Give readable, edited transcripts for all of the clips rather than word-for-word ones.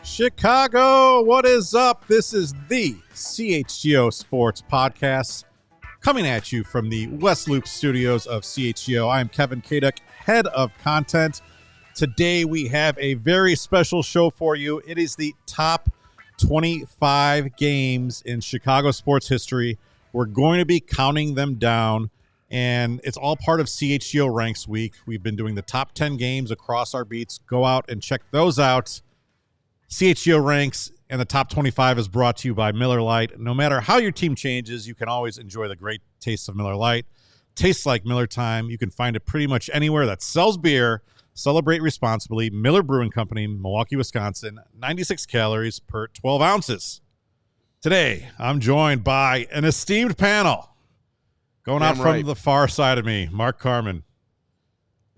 Chicago, what is up? This is the CHGO Sports Podcast coming at you from the West Loop studios of CHGO. I am Kevin Kaduk, head of content. Today we have a very special show for you. It is the top 25 games in Chicago sports history. We're going to be counting them down, and it's all part of CHGO Ranks Week. We've been doing the top 10 games across our beats. Go out and check those out. CHGO Ranks and the top 25 is brought to you by Miller Lite. No matter how your team changes, you can always enjoy the great taste of Miller Lite. Tastes like Miller time. You can find it pretty much anywhere that sells beer. Celebrate responsibly. Miller Brewing Company, Milwaukee, Wisconsin. 96 calories per 12 ounces. Today, I'm joined by an esteemed panel. Going out from the far side of me, Mark Carman.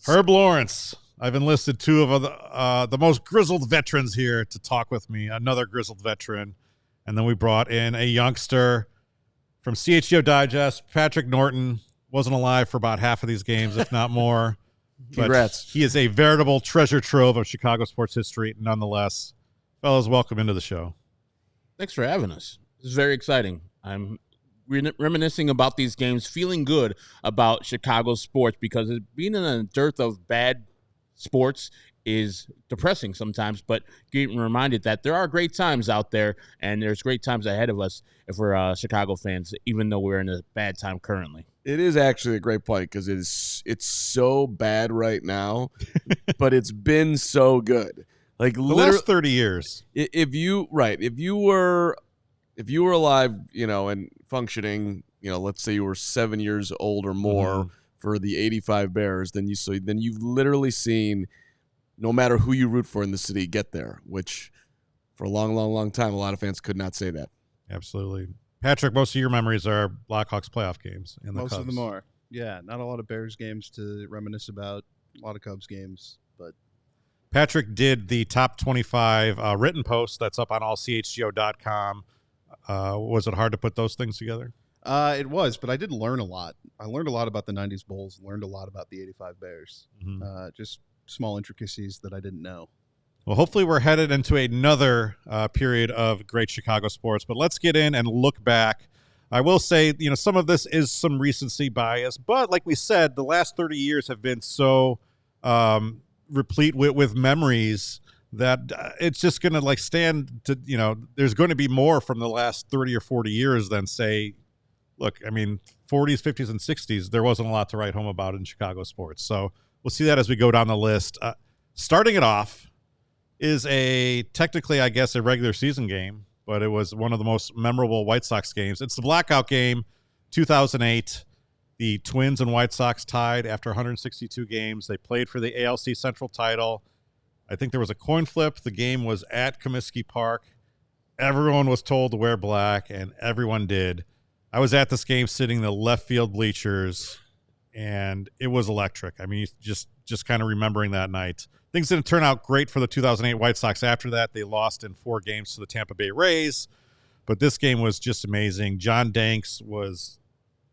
Herb Lawrence. I've enlisted two of the most grizzled veterans here to talk with me, another grizzled veteran. And then we brought in a youngster from CHGO Digest, Patrick Norton. Wasn't alive for about half of these games, if not more. Congrats. But he is a veritable treasure trove of Chicago sports history, nonetheless. Fellas, welcome into the show. Thanks for having us. This is very exciting. I'm reminiscing about these games, feeling good about Chicago sports because being in a dearth of bad sports is depressing sometimes, but getting reminded that there are great times out there and there's great times ahead of us if we're Chicago fans, even though we're in a bad time currently. It is actually a great point because it's so bad right now, but it's been so good. Like the last 30 years. If you were alive, and functioning, let's say you were 7 years old or more for the 85 Bears, then you've literally seen no matter who you root for in the city get there, which for a long, long, long time, a lot of fans could not say that. Absolutely. Patrick, most of your memories are Blackhawks playoff games. And most of them are. Yeah, not a lot of Bears games to reminisce about, a lot of Cubs games. But Patrick did the top 25 written post that's up on allchgo.com. Was it hard to put those things together? It was, but I did learn a lot. I learned a lot about the 90s Bulls, learned a lot about the 85 Bears. Just small intricacies that I didn't know. Well, hopefully we're headed into another period of great Chicago sports, but let's get in and look back. I will say, some of this is some recency bias, but like we said, the last 30 years have been so replete with memories that it's just going to stand to, there's going to be more from the last 30 or 40 years than say, look, 40s, 50s, and 60s, there wasn't a lot to write home about in Chicago sports. So we'll see that as we go down the list. Starting it off is technically, I guess, a regular season game, but it was one of the most memorable White Sox games. It's the blackout game, 2008. The Twins and White Sox tied after 162 games. They played for the ALC Central title. I think there was a coin flip. The game was at Comiskey Park. Everyone was told to wear black, and everyone did. I was at this game sitting in the left field bleachers, and it was electric. Just kind of remembering that night. Things didn't turn out great for the 2008 White Sox after that. They lost in 4 games to the Tampa Bay Rays, but this game was just amazing. John Danks was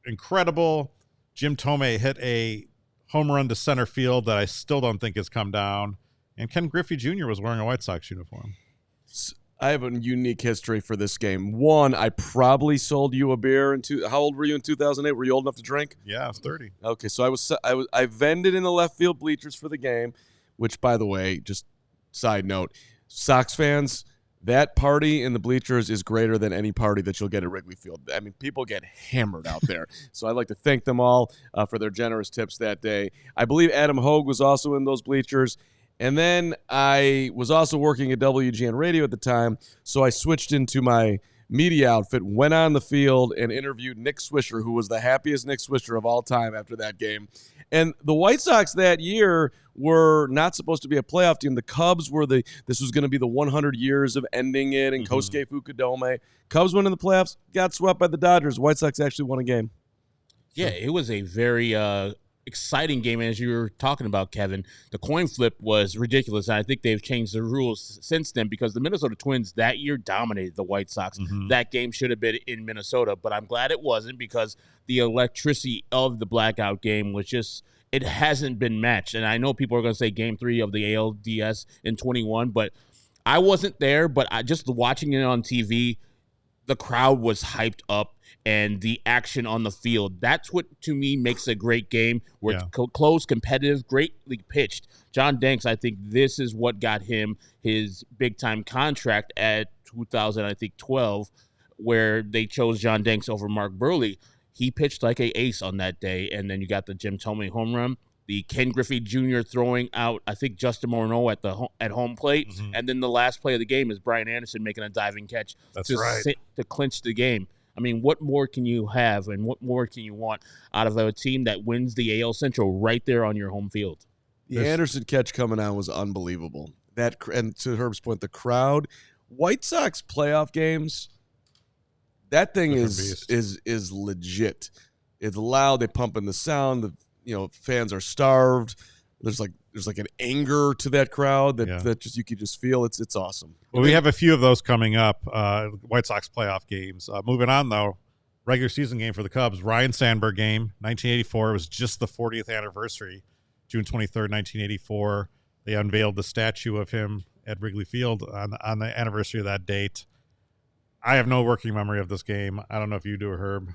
incredible. Jim Tomei hit a home run to center field that I still don't think has come down, and Ken Griffey Jr. was wearing a White Sox uniform. I have a unique history for this game. One, I probably sold you a beer how old were you in 2008? Were you old enough to drink? Yeah, I was 30. Okay, so I vended in the left field bleachers for the game, which, by the way, just side note, Sox fans, that party in the bleachers is greater than any party that you'll get at Wrigley Field. People get hammered out there. So I'd like to thank them all for their generous tips that day. I believe Adam Hogue was also in those bleachers. And then I was also working at WGN Radio at the time, so I switched into my media outfit went on the field and interviewed Nick Swisher, who was the happiest Nick Swisher of all time after that game. And the White Sox that year were not supposed to be a playoff team. The Cubs were this was going to be the 100 years of ending it in Kosuke Fukudome. Cubs went in the playoffs, got swept by the Dodgers. White Sox actually won a game. Yeah, it was a very exciting game, as you were talking about, Kevin. The coin flip was ridiculous, and I think they've changed the rules since then because the Minnesota Twins that year dominated the White Sox. That game should have been in Minnesota, but I'm glad it wasn't because the electricity of the blackout game was just – it hasn't been matched. And I know people are going to say Game 3 of the ALDS in 21, but I wasn't there, but I just watching it on TV, the crowd was hyped up. And the action on the field. That's what, to me, makes a great game where it's close, competitive, greatly pitched. John Danks, I think this is what got him his big-time contract at 2012, where they chose John Danks over Mark Burley. He pitched like an ace on that day, and then you got the Jim Thome home run, the Ken Griffey Jr. throwing out, I think, Justin Morneau at home plate, and then the last play of the game is Brian Anderson making a diving catch to clinch the game. I mean, what more can you have and what more can you want out of a team that wins the AL Central right there on your home field? The Anderson catch coming out was unbelievable. And to Herb's point, the crowd, White Sox playoff games, that thing is legit. It's loud. They pump in the sound. Fans are starved. There's like an anger to that crowd that just you could just feel. It's awesome. Well, we have a few of those coming up. White Sox playoff games. Moving on though, regular season game for the Cubs. Ryan Sandberg game, 1984. It was just the 40th anniversary, June 23rd, 1984. They unveiled the statue of him at Wrigley Field on the anniversary of that date. I have no working memory of this game. I don't know if you do, Herb.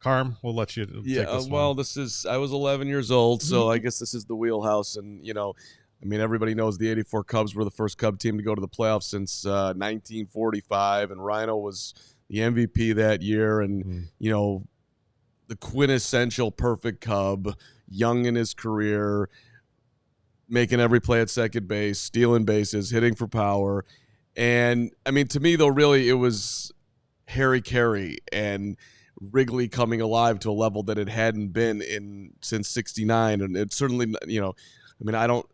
Carm, we'll let you take this one. I was 11 years old, so I guess this is the wheelhouse. And, everybody knows the 84 Cubs were the first Cub team to go to the playoffs since 1945, and Rhino was the MVP that year. And, the quintessential perfect Cub, young in his career, making every play at second base, stealing bases, hitting for power. And, to me, though, really, it was Harry Carey and Wrigley coming alive to a level that it hadn't been since '69, and it certainly, I don't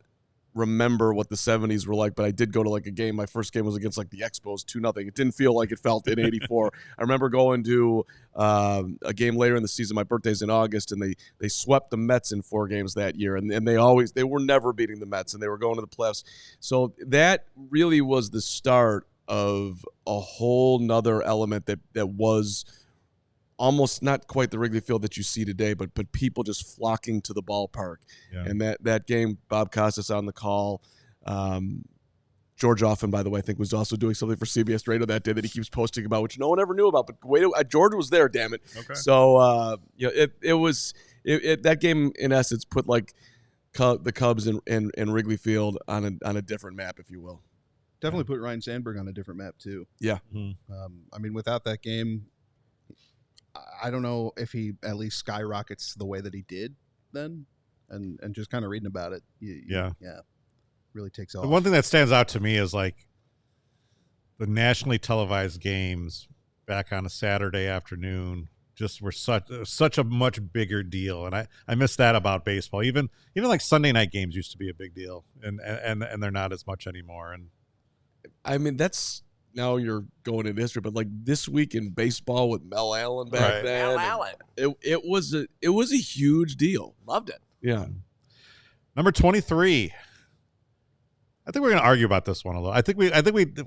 remember what the '70s were like, but I did go to a game. My first game was against the Expos, 2-0. It didn't feel like it felt in '84. I remember going to a game later in the season. My birthday's in August, and they swept the Mets in 4 games that year, and they were never beating the Mets, and they were going to the playoffs. So that really was the start of a whole nother element that was almost not quite the Wrigley Field that you see today, but people just flocking to the ballpark. Yeah. And that game, Bob Costas on the call. George Offen, by the way, I think was also doing something for CBS Radio that day that he keeps posting about, which no one ever knew about. But George was there, damn it. Okay. So it was that game in essence put the Cubs and Wrigley Field on a different map, if you will. Definitely put Ryan Sandberg on a different map too. Yeah. Without that game, I don't know if he at least skyrockets the way that he did then, and just kind of reading about it, really takes off. The one thing that stands out to me is the nationally televised games back on a Saturday afternoon just were such a much bigger deal, and I miss that about baseball. Even Sunday night games used to be a big deal, and they're not as much anymore. And that's. Now you're going into history, but this week in baseball with Mel Allen back then, Mel Allen, it was a huge deal. Loved it. Yeah. Number 23. I think we're going to argue about this one a little. I think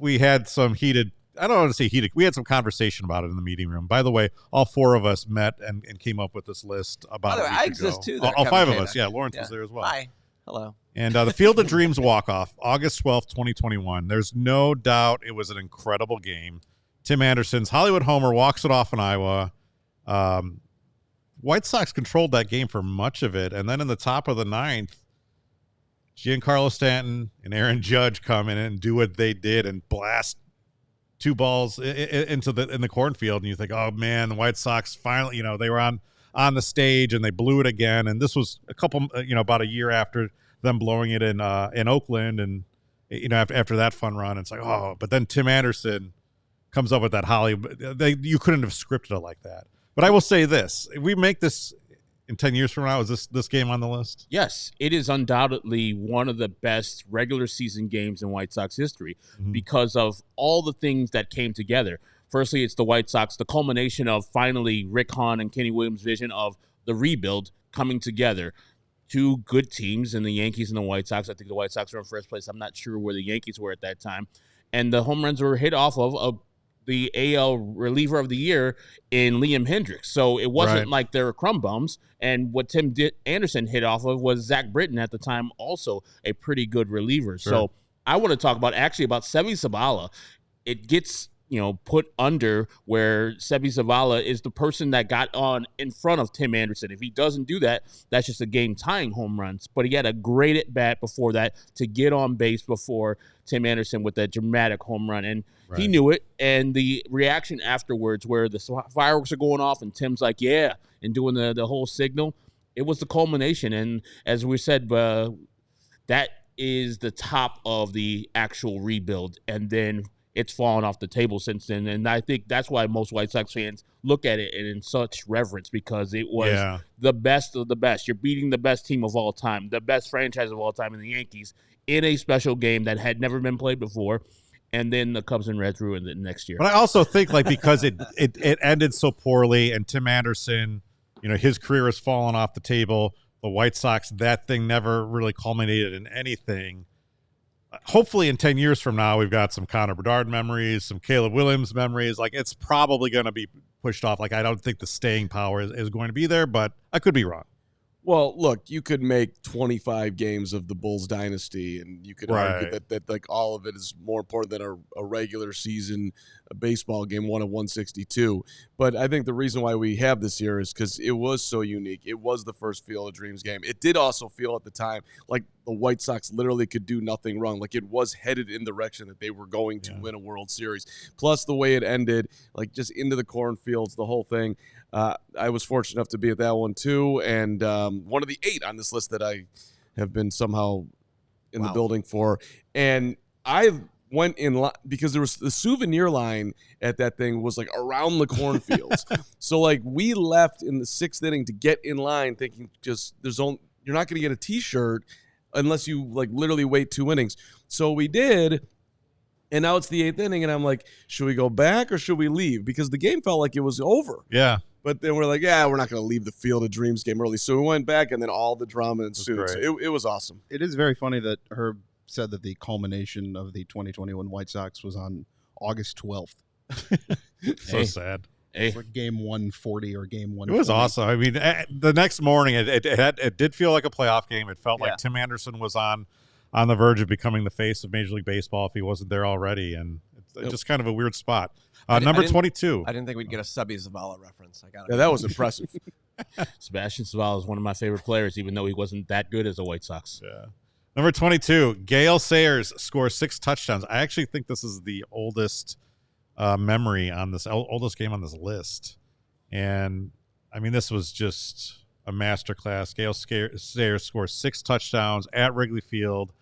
we had some heated. I don't want to say heated. We had some conversation about it in the meeting room. By the way, all 4 of us met and came up with this list about. By the way, I exist too. There, all 5 of us. Yeah, Lawrence was there as well. Hi. Hello. And the Field of Dreams walk-off, August 12th, 2021. There's no doubt it was an incredible game. Tim Anderson's Hollywood homer walks it off in Iowa. White Sox controlled that game for much of it. And then in the top of the 9th, Giancarlo Stanton and Aaron Judge come in and do what they did and blast 2 balls in the cornfield. And you think, oh, man, the White Sox finally, they were on the stage and they blew it again. And this was about a year after them blowing it in Oakland. And, after that fun run, it's but then Tim Anderson comes up with that you couldn't have scripted it like that. But I will say this: if we make this in 10 years from now, is this game on the list? Yes, it is undoubtedly one of the best regular season games in White Sox history because of all the things that came together. Firstly, it's the White Sox, the culmination of finally Rick Hahn and Kenny Williams' vision of the rebuild coming together. Two good teams in the Yankees and the White Sox. I think the White Sox were in first place. I'm not sure where the Yankees were at that time. And the home runs were hit off of the AL reliever of the year in Liam Hendricks. So it wasn't like they were crumb bums. And what Tim Anderson hit off of was Zach Britton at the time, also a pretty good reliever. Sure. So I want to talk about Seby Zavala. It gets put under where Seby Zavala is the person that got on in front of Tim Anderson. If he doesn't do that, that's just a game-tying home runs. But he had a great at-bat before that to get on base before Tim Anderson with that dramatic home run. And he knew it. And the reaction afterwards where the fireworks are going off and Tim's like, yeah, and doing the whole signal, it was the culmination. And as we said, that is the top of the actual rebuild. And then it's fallen off the table since then. And I think that's why most White Sox fans look at it in such reverence, because it was the best of the best. You're beating the best team of all time, the best franchise of all time in the Yankees in a special game that had never been played before. And then the Cubs and Reds ruined it next year. But I also think because it ended so poorly and Tim Anderson, his career has fallen off the table. The White Sox, that thing never really culminated in anything. Hopefully in 10 years from now, we've got some Connor Bedard memories, some Caleb Williams memories. Like, it's probably going to be pushed off. Like, I don't think the staying power is going to be there, but I could be wrong. Well, look, you could make 25 games of the Bulls dynasty, and you could argue that like all of it is more important than a regular season baseball game, 1 of 162. But I think the reason why we have this here is because it was so unique. It was the first Field of Dreams game. It did also feel at the time like the White Sox literally could do nothing wrong. Like, it was headed in the direction that they were going to win a World Series. Plus the way it ended, like just into the cornfields, the whole thing. I was fortunate enough to be at that one too, and one of the 8 on this list that I have been somehow in the building for. And I went in line because there was the souvenir line at that thing was like around the cornfields. So like we left in the 6th inning to get in line, thinking just you're not going to get a T-shirt unless you like literally wait 2 innings. So we did. And now it's the 8th inning, and I'm like, should we go back or should we leave? Because the game felt like it was over. Yeah. But then we're like, we're not going to leave the Field of Dreams game early. So we went back, and then all the drama ensued. So it was awesome. It is very funny that Herb said that the culmination of the 2021 White Sox was on August 12th. So sad. It's like game 140 or game 120. It was awesome. I mean, the next morning, it did feel like a playoff game. It felt like Tim Anderson was on the verge of becoming the face of Major League Baseball if he wasn't there already, and it's just kind of a weird spot. Number 22. I didn't think we'd get a Seby Zavala reference. That was impressive. Sebastian Zavala is one of my favorite players, even though he wasn't that good as a White Sox. Yeah. Number 22, Gale Sayers scores 6 touchdowns. I actually think this is the oldest memory on this, oldest game on this list. And, I mean, this was just a masterclass. Gale Sayers scores 6 touchdowns at Wrigley Field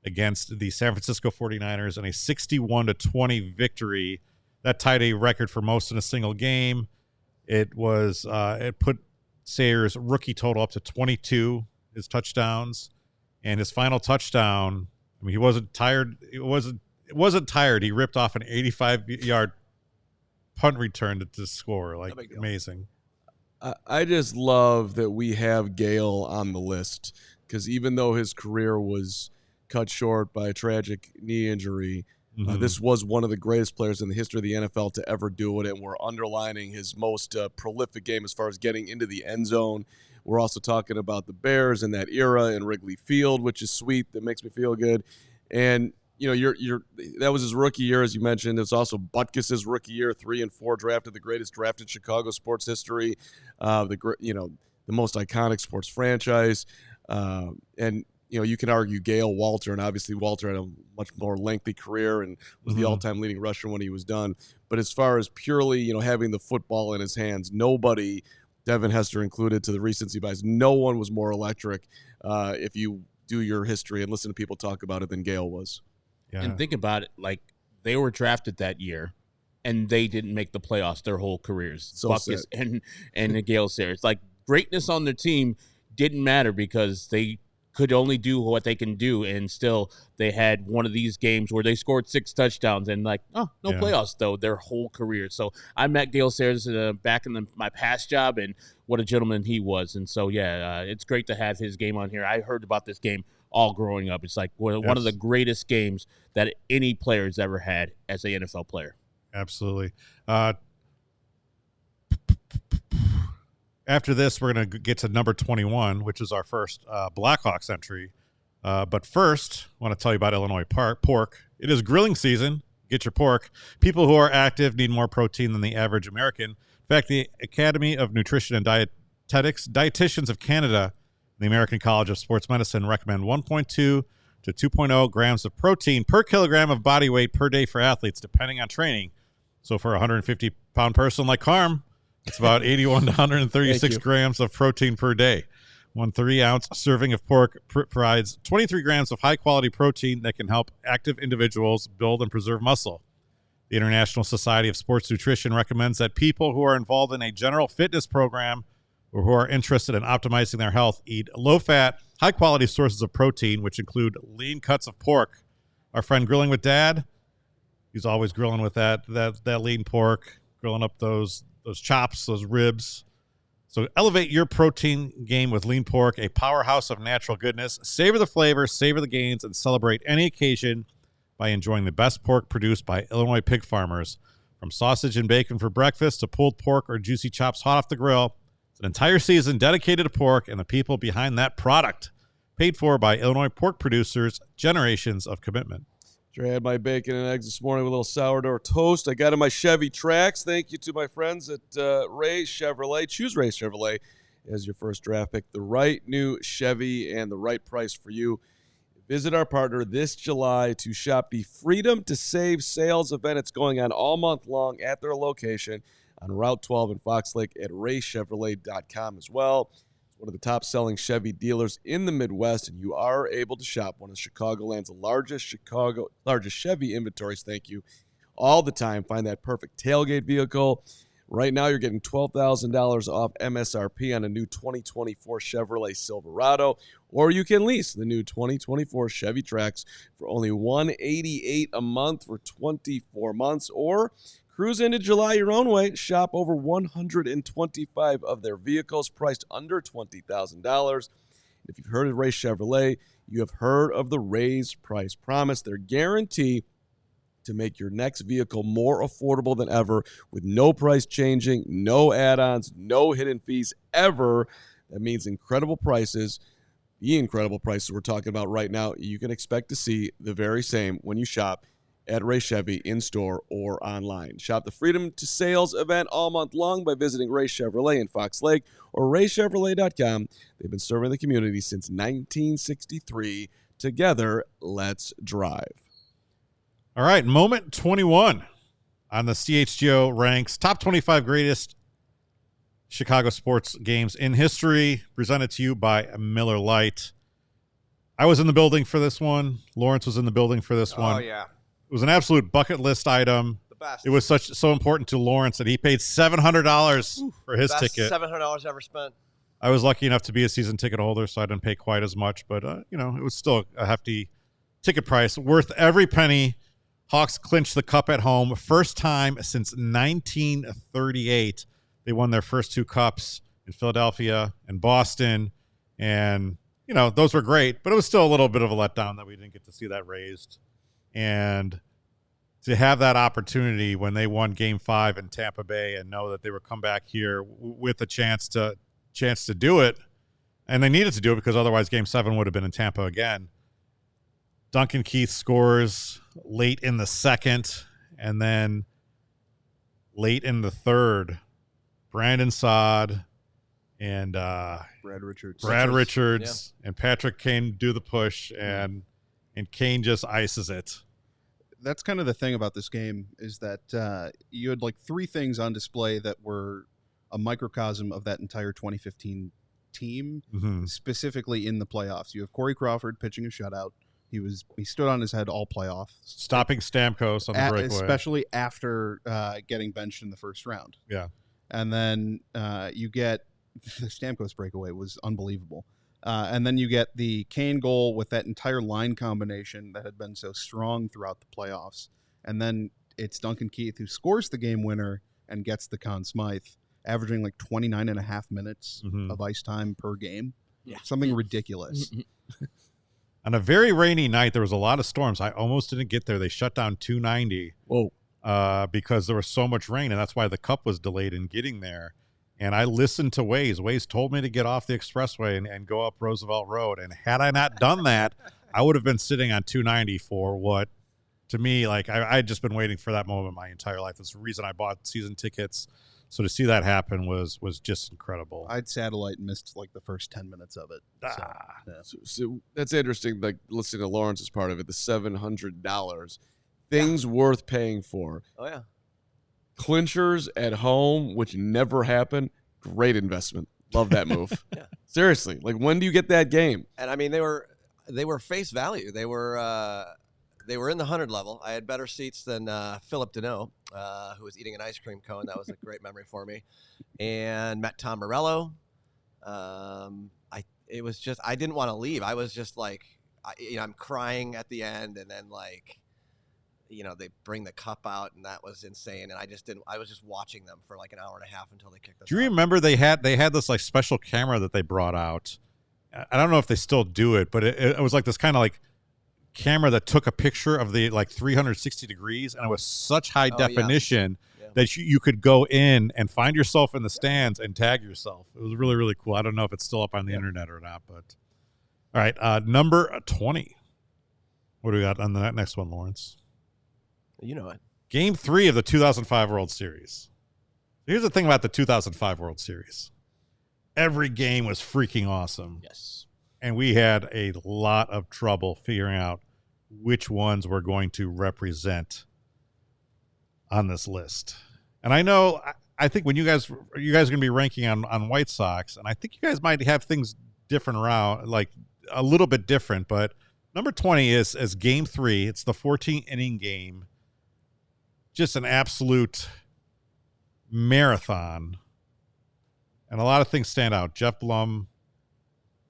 against the San Francisco 49ers in a 61-20 victory. That tied a record for most in a single game. It put Sayers' rookie total up to 22, his touchdowns. And his final touchdown, I mean, he wasn't tired. It wasn't tired. He ripped off an 85-yard punt return to score. Like, amazing. I just love that we have Gale on the list, because even though his career was cut short by a tragic knee injury, this was one of the greatest players in the history of the NFL to ever do it, and we're underlining his most prolific game as far as getting into the end zone. We're also talking about the Bears in that era in Wrigley Field, which is sweet. That makes me feel good. And that was his rookie year, as you mentioned. It's also Butkus's rookie year, 3 and 4 drafted, the greatest draft in Chicago sports history, the most iconic sports franchise. And you can argue Gale, Walter, and obviously Walter had a much more lengthy career and was the all-time leading rusher when he was done. But as far as purely, having the football in his hands, nobody, Devin Hester included, to the recency bias, no one was more electric if you do your history and listen to people talk about it than Gale was. Yeah. And think about it, like, they were drafted that year. and they didn't make the playoffs their whole careers. So Buckets and the Gale Sayers. Like, greatness on their team didn't matter because they could only do what they can do, and still they had one of these games where they scored 6 touchdowns and playoffs though their whole career. So I met Gale Sayers back in my past job, and what a gentleman he was. And so it's great to have his game on here. I heard about this game all growing up. It's like one of the greatest games that any player has ever had as an NFL player. Absolutely. After this, we're going to get to number 21, which is our first Blackhawks entry. But first, I want to tell you about Illinois pork. It is grilling season. Get your pork. People who are active need more protein than the average American. In fact, the Academy of Nutrition and Dietitians of Canada, and the American College of Sports Medicine recommend 1.2 to 2.0 grams of protein per kilogram of body weight per day for athletes, depending on training. So for a 150-pound person like Carm, it's about 81 to 136 grams of protein per day. 1 3-ounce serving of pork provides 23 grams of high-quality protein that can help active individuals build and preserve muscle. The International Society of Sports Nutrition recommends that people who are involved in a general fitness program or who are interested in optimizing their health eat low-fat, high-quality sources of protein, which include lean cuts of pork. Our friend Grilling with Dad, he's always grilling with that lean pork, grilling up those chops, those ribs. So elevate your protein game with lean pork, a powerhouse of natural goodness. Savor the flavor, savor the gains, and celebrate any occasion by enjoying the best pork produced by Illinois pig farmers. From sausage and bacon for breakfast to pulled pork or juicy chops hot off the grill, it's an entire season dedicated to pork and the people behind that product. Paid for by Illinois pork producers, generations of commitment. Sure, I had my bacon and eggs this morning with a little sourdough toast. I got in my Chevy Trax. Thank you to my friends at Ray Chevrolet. Choose Ray Chevrolet as your first draft pick. The right new Chevy and the right price for you. Visit our partner this July to shop the Freedom to Save sales event. It's going on all month long at their location on Route 12 in Fox Lake at raychevrolet.com as well. One of the top-selling Chevy dealers in the Midwest, and you are able to shop one of Chicagoland's largest Chevy inventories. Thank you. All the time. Find that perfect tailgate vehicle. Right now, you're getting $12,000 off MSRP on a new 2024 Chevrolet Silverado, or you can lease the new 2024 Chevy Trax for only $188 a month for 24 months, or cruise into July your own way. Shop over 125 of their vehicles priced under $20,000. If you've heard of Ray Chevrolet, you have heard of the Ray's Price Promise. Their guarantee to make your next vehicle more affordable than ever with no price changing, no add-ons, no hidden fees ever. That means incredible prices. The incredible prices we're talking about right now, you can expect to see the very same when you shop at Ray Chevy in-store or online. Shop the Freedom to Sales event all month long by visiting Ray Chevrolet in Fox Lake or raychevrolet.com. They've been serving the community since 1963. Together, let's drive. All right, moment 21 on the CHGO Ranks Top 25 Greatest Chicago Sports Games in History, presented to you by Miller Lite. I was in the building for this one. Lawrence was in the building for this one. Oh, yeah. It was an absolute bucket list item. The best. It was so important to Lawrence that he paid $700 for his ticket. $700 ever spent. I was lucky enough to be a season ticket holder, so I didn't pay quite as much. But, it was still a hefty ticket price. Worth every penny. Hawks clinched the cup at home. First time since 1938. They won their first 2 cups in Philadelphia and Boston. And, those were great. But it was still a little bit of a letdown that we didn't get to see that raised. And to have that opportunity when they won Game 5 in Tampa Bay and know that they would come back here with a chance to do it, and they needed to do it because otherwise Game 7 would have been in Tampa again. Duncan Keith scores late in the second, and then late in the third, Brandon Saad and Brad Richards and Patrick Kane do the push, and Kane just ices it. That's kind of the thing about this game is that you had like 3 things on display that were a microcosm of that entire 2015 team, specifically in the playoffs. You have Corey Crawford pitching a shutout. He stood on his head all playoff, stopping Stamkos on the breakaway, especially after getting benched in the first round. Yeah, and then you get the Stamkos breakaway was unbelievable. And then you get the Kane goal with that entire line combination that had been so strong throughout the playoffs. And then it's Duncan Keith who scores the game winner and gets the Conn Smythe, averaging like 29 and a half minutes of ice time per game. Yeah. Something ridiculous. On a very rainy night, there was a lot of storms. I almost didn't get there. They shut down 290 because there was so much rain, and that's why the Cup was delayed in getting there. And I listened to Waze. Waze told me to get off the expressway and go up Roosevelt Road. And had I not done that, I would have been sitting on 290 for what, to me, like I had just been waiting for that moment my entire life. That's the reason I bought season tickets. So to see that happen was just incredible. I'd satellite and missed like the first 10 minutes of it. So that's interesting. Like listening to Lawrence's part of it, the $700 things worth paying for. Oh yeah. Clinchers at home, which never happen. Great investment. Love that move. Yeah. Seriously, like when do you get that game? And I mean, they were face value. They were in the 100 level. I had better seats than Philip Deneau, who was eating an ice cream cone. That was a great memory for me. And met Tom Morello. It was just, I didn't want to leave. I was just like, I'm crying at the end, and then like, they bring the cup out, and that was insane. And I was just watching them for like an hour and a half until they kicked us Do you out. remember they had this like special camera that they brought out? I don't know if they still do it, but it was like this kind of like camera that took a picture of the like 360 degrees, and it was such high definition that you could go in and find yourself in the stands and tag yourself. It was really, really cool. I don't know if it's still up on the internet or not, but all right. Number 20. What do we got on the next one, Lawrence? You know it. Game 3 of the 2005 World Series. Here's the thing about the 2005 World Series. Every game was freaking awesome. Yes. And we had a lot of trouble figuring out which ones were going to represent on this list. And I know, I think when you guys are going to be ranking on White Sox, and I think you guys might have things different around, like a little bit different, but number 20 is Game 3. It's the 14th inning game. Just an absolute marathon. And a lot of things stand out. Jeff Blum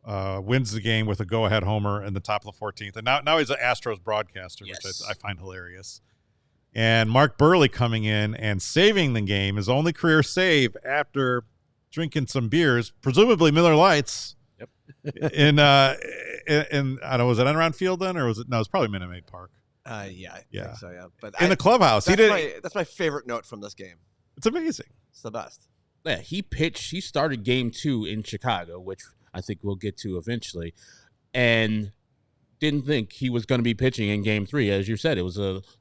wins the game with a go-ahead homer in the top of the 14th. And now he's an Astros broadcaster, which I find hilarious. And Mark Burley coming in and saving the game, his only career save after drinking some beers, presumably Miller Lights. Yep. in I don't know, was it Enron Field then, or was it? No, it was probably Minute Maid Park. I think so, yeah. But in the clubhouse, that's my favorite note from this game. It's amazing. It's the best. Yeah, he started game 2 in Chicago, which I think we'll get to eventually, and didn't think he was going to be pitching in game 3. As you said, it was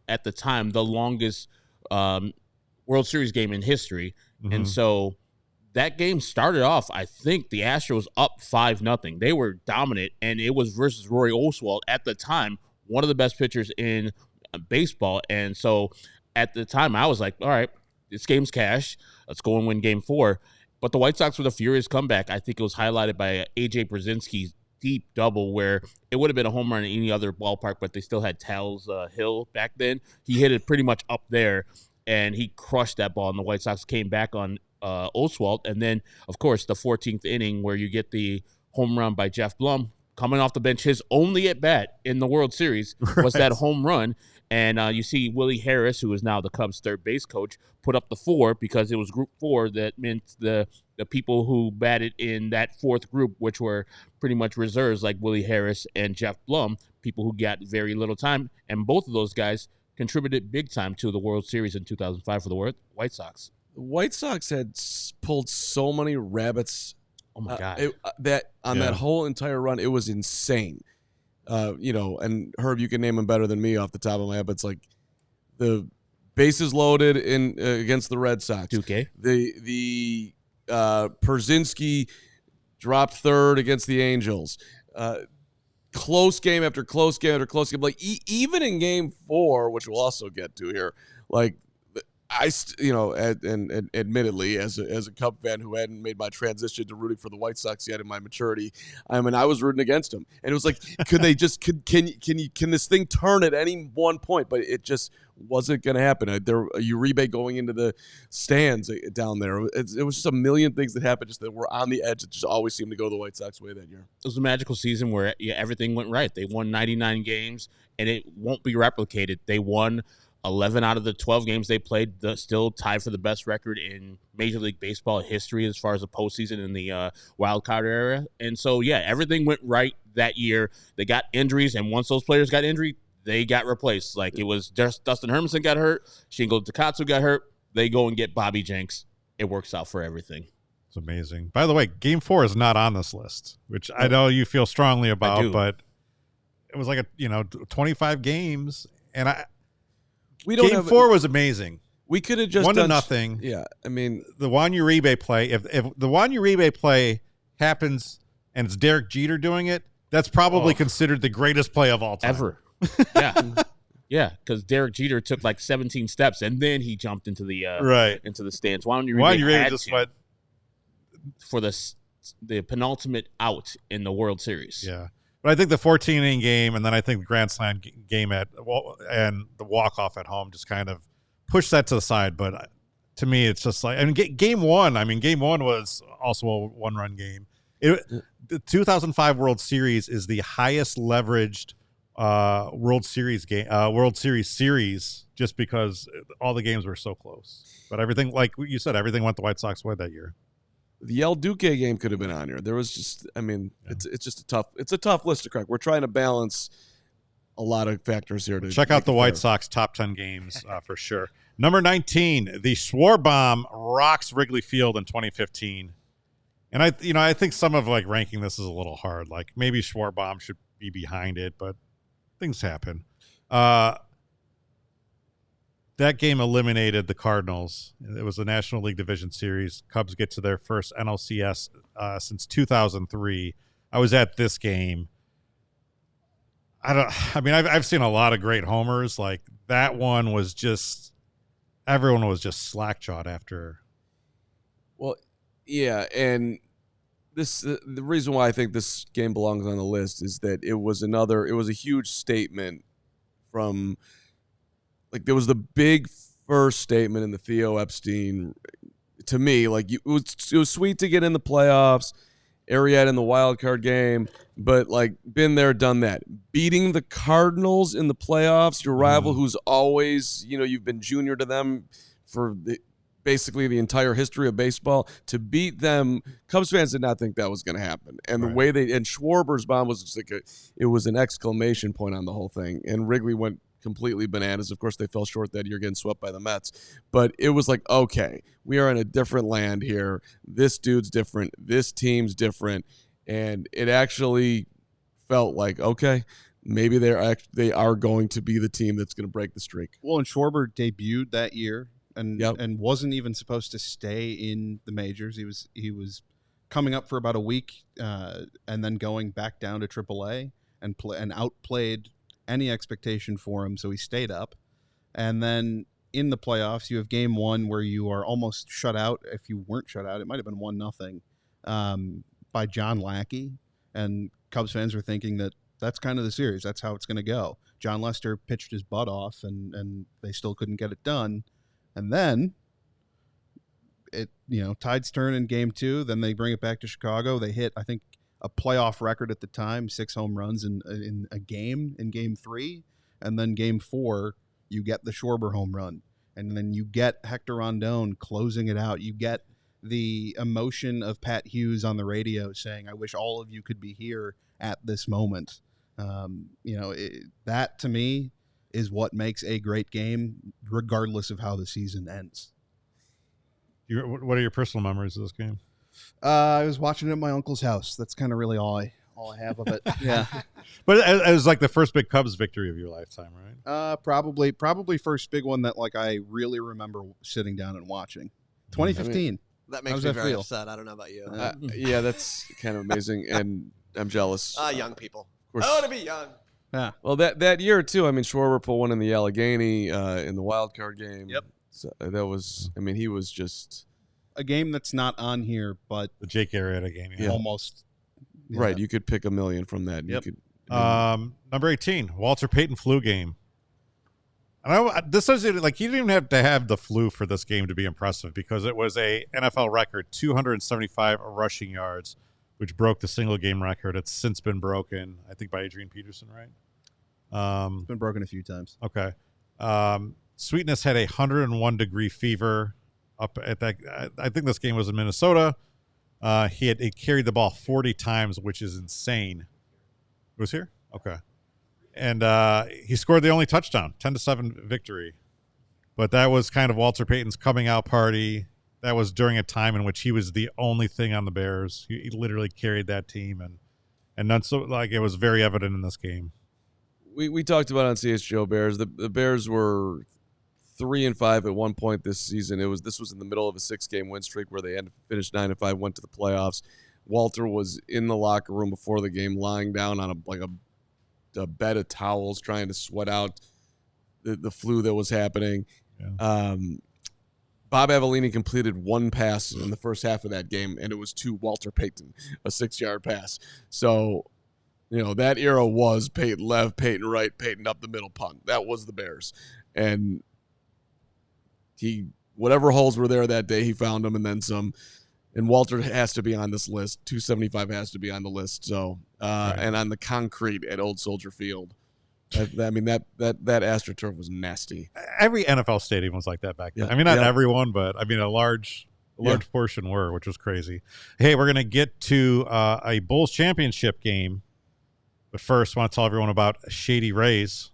at the time the longest World Series game in history. Mm-hmm. And so that game started off, I think the Astros up 5-0. They were dominant, and it was versus Rory Oswalt, at the time one of the best pitchers in baseball. And so at the time I was like, all right, this game's cash. Let's go and win game 4. But the White Sox with a furious comeback. I think it was highlighted by A.J. Brzezinski's deep double, where it would have been a home run in any other ballpark, but they still had Tal's Hill back then. He hit it pretty much up there, and he crushed that ball, and the White Sox came back on Oswalt. And then, of course, the 14th inning where you get the home run by Jeff Blum coming off the bench. His only at-bat in the World Series was that home run. And you see Willie Harris, who is now the Cubs' third base coach, put up the 4 because it was Group 4. That meant the people who batted in that 4th group, which were pretty much reserves like Willie Harris and Jeff Blum, people who got very little time. And both of those guys contributed big time to the World Series in 2005 for the White Sox. The White Sox had pulled so many rabbits. Oh, my God. That whole entire run, it was insane. And Herb, you can name them better than me off the top of my head, but it's like the bases loaded in against the Red Sox. 2K. The Przynski dropped 3rd against the Angels. Close game after close game after close game. Like even in game 4, which we'll also get to here, like and admittedly, as a Cub fan who hadn't made my transition to rooting for the White Sox yet in my maturity, I was rooting against them, and it was like, can this thing turn at any one point? But it just wasn't going to happen. Uribe going into the stands down there. It was just a million things that happened, just that were on the edge. It just always seemed to go the White Sox way that year. It was a magical season where everything went right. They won 99 games, and it won't be replicated. They won 11 out of the 12 games they played, still tied for the best record in Major League Baseball history as far as the postseason in the wild card era. And so, everything went right that year. They got injuries, and once those players got injured, they got replaced. Like, it was just Dustin Hermanson got hurt, Shingo Takatsu got hurt. They go and get Bobby Jenks. It works out for everything. It's amazing. By the way, Game 4 is not on this list, which I know you feel strongly about, but it was like 25 games, and Game 4 was amazing. We could have just 1-0. Yeah, I mean, the Juan Uribe play. If the Juan Uribe play happens and it's Derek Jeter doing it, that's probably considered the greatest play of all time ever. Yeah, because Derek Jeter took like 17 steps and then he jumped into the into the stands. Juan Uribe just went for the penultimate out in the World Series. Yeah. But I think the 14-inning game and then I think the Grand Slam game and the walk-off at home just kind of pushed that to the side. But to me, it's just like, Game 1 was also a one-run game. The 2005 World Series is the highest leveraged World Series series just because all the games were so close. But everything, like you said, everything went the White Sox way that year. The El Duque game could have been on here. There was just, it's just a tough list to crack. We're trying to balance a lot of factors here. Check out the White Sox top 10 games for sure. Number 19, the Schwarber rocks Wrigley Field in 2015. And I think some of ranking this is a little hard. Like maybe Schwarber should be behind it, but things happen. That game eliminated the Cardinals. It was the National League Division Series. Cubs get to their first NLCS since 2003. I was at this game. I've seen a lot of great homers. Like that one was just, everyone was just slack-jawed after. Well, yeah, and the reason why I think this game belongs on the list is that it was a huge statement from. Like, there was the big first statement in the Theo Epstein, to me, like, it was sweet to get in the playoffs, Arrieta in the wild card game, but, like, been there, done that. Beating the Cardinals in the playoffs, your rival who's always, you've been junior to them for basically the entire history of baseball, to beat them, Cubs fans did not think that was going to happen. And the way and Schwarber's bomb was just it was an exclamation point on the whole thing. And Wrigley went completely bananas. Of course, they fell short that year, getting swept by the Mets. But it was like, okay, we are in a different land here. This dude's different. This team's different. And it actually felt like, okay, maybe they are going to be the team that's going to break the streak. Well, and Schwarber debuted that year and wasn't even supposed to stay in the majors. He was coming up for about a week and then going back down to AAA and outplayed any expectation for him, so he stayed up. And then in the playoffs, you have Game 1 where you are almost shut out. If you weren't shut out, it might have been 1-0 by John Lackey, and Cubs fans were thinking that that's kind of the series. That's how it's going to go. John Lester pitched his butt off, and they still couldn't get it done. And then tides turn in Game 2. Then they bring it back to Chicago. They hit, I think, a playoff record at the time, 6 home runs in a game in Game 3. And then Game 4, you get the Schwarber home run. And then you get Hector Rondon closing it out. You get the emotion of Pat Hughes on the radio saying, "I wish all of you could be here at this moment." That to me is what makes a great game, regardless of how the season ends. What are your personal memories of this game? I was watching it at my uncle's house. That's kind of really all I have of it. Yeah. But it was like the first big Cubs victory of your lifetime, right? Probably first big one that I really remember sitting down and watching. 2015. That makes me very upset. I don't know about you. Yeah, that's kind of amazing, and I'm jealous. Young people. I want to be young. Yeah. Well, that year too. Schwarber pulled one in the Allegheny in the wild card game. Yep. So that was, I mean, he was just a game that's not on here, but The Jake Arrieta game. Yeah. almost. right. You could pick $1 million from that. Yep. You could, Number 18, Walter Payton flu game. And this is like, you didn't even have to have the flu for this game to be impressive, because it was a NFL record 275 rushing yards, which broke the single game record. It's since been broken, I think, by Adrian Peterson, right? It's been broken a few times. Okay. Sweetness had a 101-degree fever up at that. I think this game was in Minnesota. He carried the ball 40 times, which is insane. It was here? Okay. And he scored the only touchdown, 10-7 victory. But that was kind of Walter Payton's coming out party. That was during a time in which he was the only thing on the Bears. He literally carried that team, and none so like it was very evident in this game. we talked about on CHGO Bears. The Bears were 3-5 at one point this season. This was in the middle of a 6-game win streak where they finished 9-5, went to the playoffs. Walter was in the locker room before the game, lying down on a bed of towels, trying to sweat out the flu that was happening. Yeah. Bob Avellini completed one pass in the first half of that game, and it was to Walter Payton, a 6-yard pass. So, that era was Payton left, Payton right, Payton up the middle punt. That was the Bears. And whatever holes were there that day, he found them and then some. And Walter has to be on this list. 275 has to be on the list. So, Right. And on the concrete at Old Soldier Field. I mean, that AstroTurf was nasty. Every NFL stadium was like that back then. Yeah. I mean, not Yeah. everyone, but I mean, a large portion were, which was crazy. Hey, we're going to get to a Bulls championship game. But first, I want to tell everyone about Shady Rays.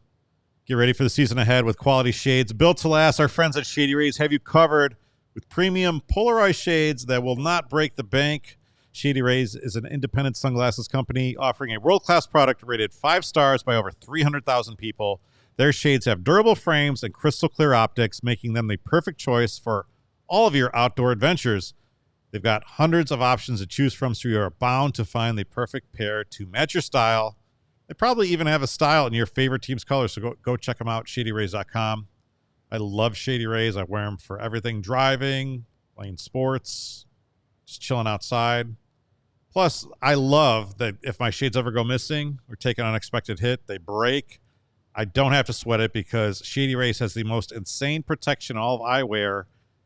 Get ready for the season ahead with quality shades built to last. Our friends at Shady Rays have you covered with premium polarized shades that will not break the bank. Shady Rays is an independent sunglasses company offering a world-class product rated 5 stars by over 300,000 people. Their shades have durable frames and crystal clear optics, making them the perfect choice for all of your outdoor adventures. They've got hundreds of options to choose from, so you are bound to find the perfect pair to match your style. They probably even have a style in your favorite team's colors, so go check them out, shadyrays.com. I love Shady Rays. I wear them for everything: driving, playing sports, just chilling outside. Plus, I love that if my shades ever go missing or take an unexpected hit, they break. I don't have to sweat it because Shady Rays has the most insane protection in all of eyewear.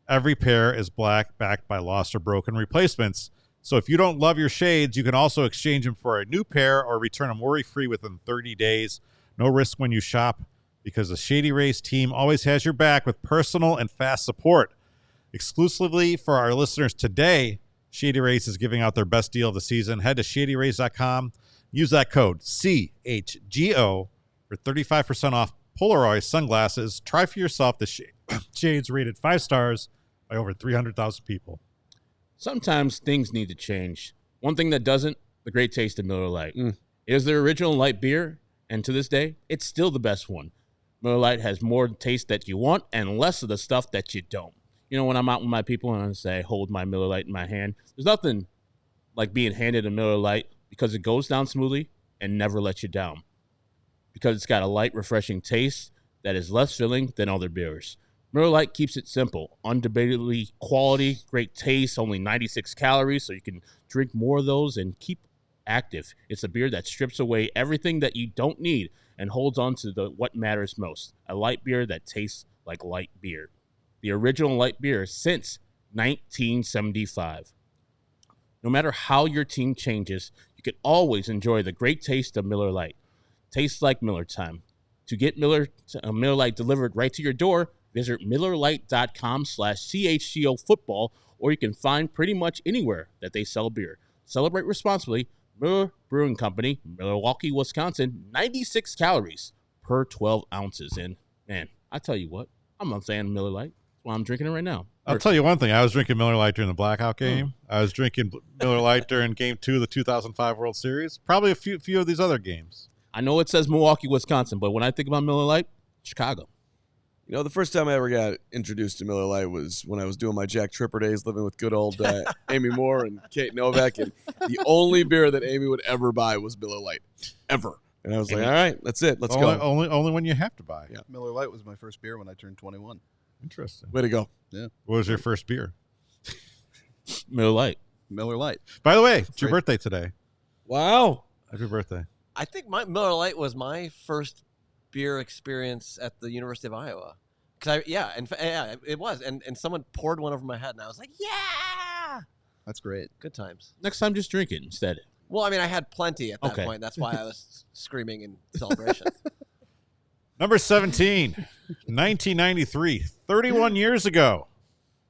Every pair is black, backed by lost or broken replacements. So if you don't love your shades, you can also exchange them for a new pair or return them worry-free within 30 days. No risk when you shop because the Shady Rays team always has your back with personal and fast support. Exclusively for our listeners today, Shady Rays is giving out their best deal of the season. Head to shadyrays.com. Use that code CHGO for 35% off Polaroid sunglasses. Try for yourself the shades rated 5 stars by over 300,000 people. Sometimes things need to change. One thing that doesn't, the great taste of Miller Lite. It is their original light beer, and to this day, it's still the best one. Miller Lite has more taste that you want and less of the stuff that you don't. When I'm out with my people and I say, hold my Miller Lite in my hand, there's nothing like being handed a Miller Lite because it goes down smoothly and never lets you down. Because it's got a light, refreshing taste that is less filling than other beers. Miller Lite keeps it simple, undebatably quality, great taste, only 96 calories, so you can drink more of those and keep active. It's a beer that strips away everything that you don't need and holds on to what matters most. A light beer that tastes like light beer. The original light beer since 1975. No matter how your team changes, you can always enjoy the great taste of Miller Lite. Tastes like Miller time. To get Miller Lite delivered right to your door, visit MillerLite.com/CHGO football, or you can find pretty much anywhere that they sell beer. Celebrate responsibly. Miller Brewing Company, Milwaukee, Wisconsin, 96 calories per 12 ounces. And, man, I tell you what, I'm a fan of Miller Lite. That's why I'm drinking it right now. I'll tell you one thing. I was drinking Miller Lite during the Blackout game. I was drinking Miller Lite during Game 2 of the 2005 World Series. Probably a few of these other games. I know it says Milwaukee, Wisconsin, but when I think about Miller Lite, Chicago. The first time I ever got introduced to Miller Lite was when I was doing my Jack Tripper days, living with good old Amy Moore and Kate Novak. And the only beer that Amy would ever buy was Miller Lite, ever. And I was like, all right, that's it. Let's go. Only when you have to buy. Yeah. Miller Lite was my first beer when I turned 21. Interesting. Way to go. Yeah. What was your first beer? Miller Lite. Miller Lite. By the way, it's your birthday today. Wow. Happy birthday. I think my Miller Lite was my first beer experience at the University of Iowa. It was. And someone poured one over my head, and I was like, yeah! That's great. Good times. Next time, just drink it instead. Well, I mean, I had plenty at that point. That's why I was screaming in celebration. Number 17, 1993, 31 years ago.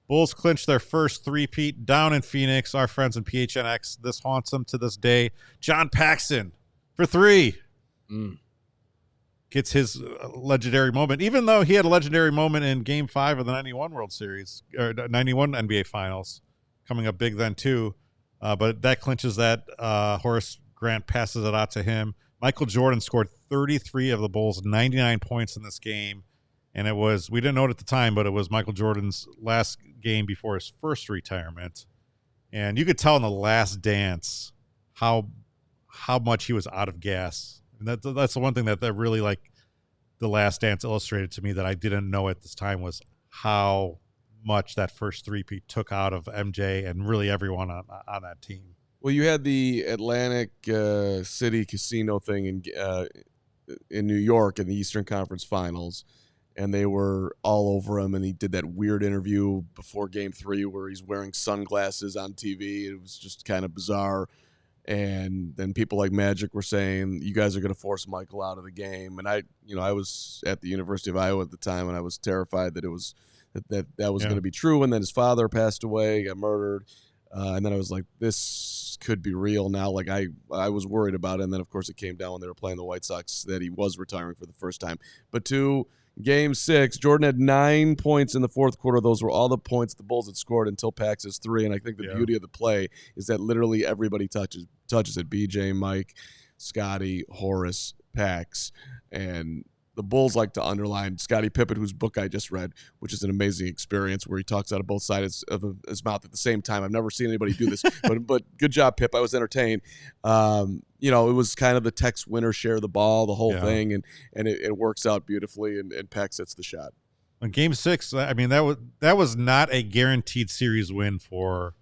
Bulls clinched their first three-peat down in Phoenix. Our friends in PHNX, this haunts them to this day. John Paxson for 3. Gets his legendary moment, even though he had a legendary moment in Game 5 of the 91 World Series, or 91 NBA Finals, coming up big then too. But that clinches that. Horace Grant passes it out to him. Michael Jordan scored 33 of the Bulls' 99 points in this game. And it was, we didn't know it at the time, but it was Michael Jordan's last game before his first retirement. And you could tell in the last dance how much he was out of gas. And that's the one thing that really, like, the last dance illustrated to me that I didn't know at this time was how much that first three-peat took out of MJ and really everyone on that team. Well, you had the Atlantic City Casino thing in New York in the Eastern Conference Finals, and they were all over him, and he did that weird interview before Game 3 where he's wearing sunglasses on TV. It was just kind of bizarre. And then people like Magic were saying, you guys are going to force Michael out of the game. And I was at the University of Iowa at the time, and I was terrified that it was that was going to be true. And then his father passed away, got murdered. And then I was like, this could be real now. Like I was worried about it. And then, of course, it came down when they were playing the White Sox that he was retiring for the first time. But to Game 6, Jordan had 9 points in the fourth quarter. Those were all the points the Bulls had scored until Pax's 3. And I think the beauty of the play is that literally everybody touches it. BJ, Mike, Scotty, Horace, Pax. And the Bulls like to underline Scottie Pippen, whose book I just read, which is an amazing experience where he talks out of both sides of his mouth at the same time. I've never seen anybody do this, but good job, Pip. I was entertained. It was kind of the Tex winner share the ball, the whole thing, and it works out beautifully, and Pax hits the shot. In Game 6, I mean, that was not a guaranteed series win for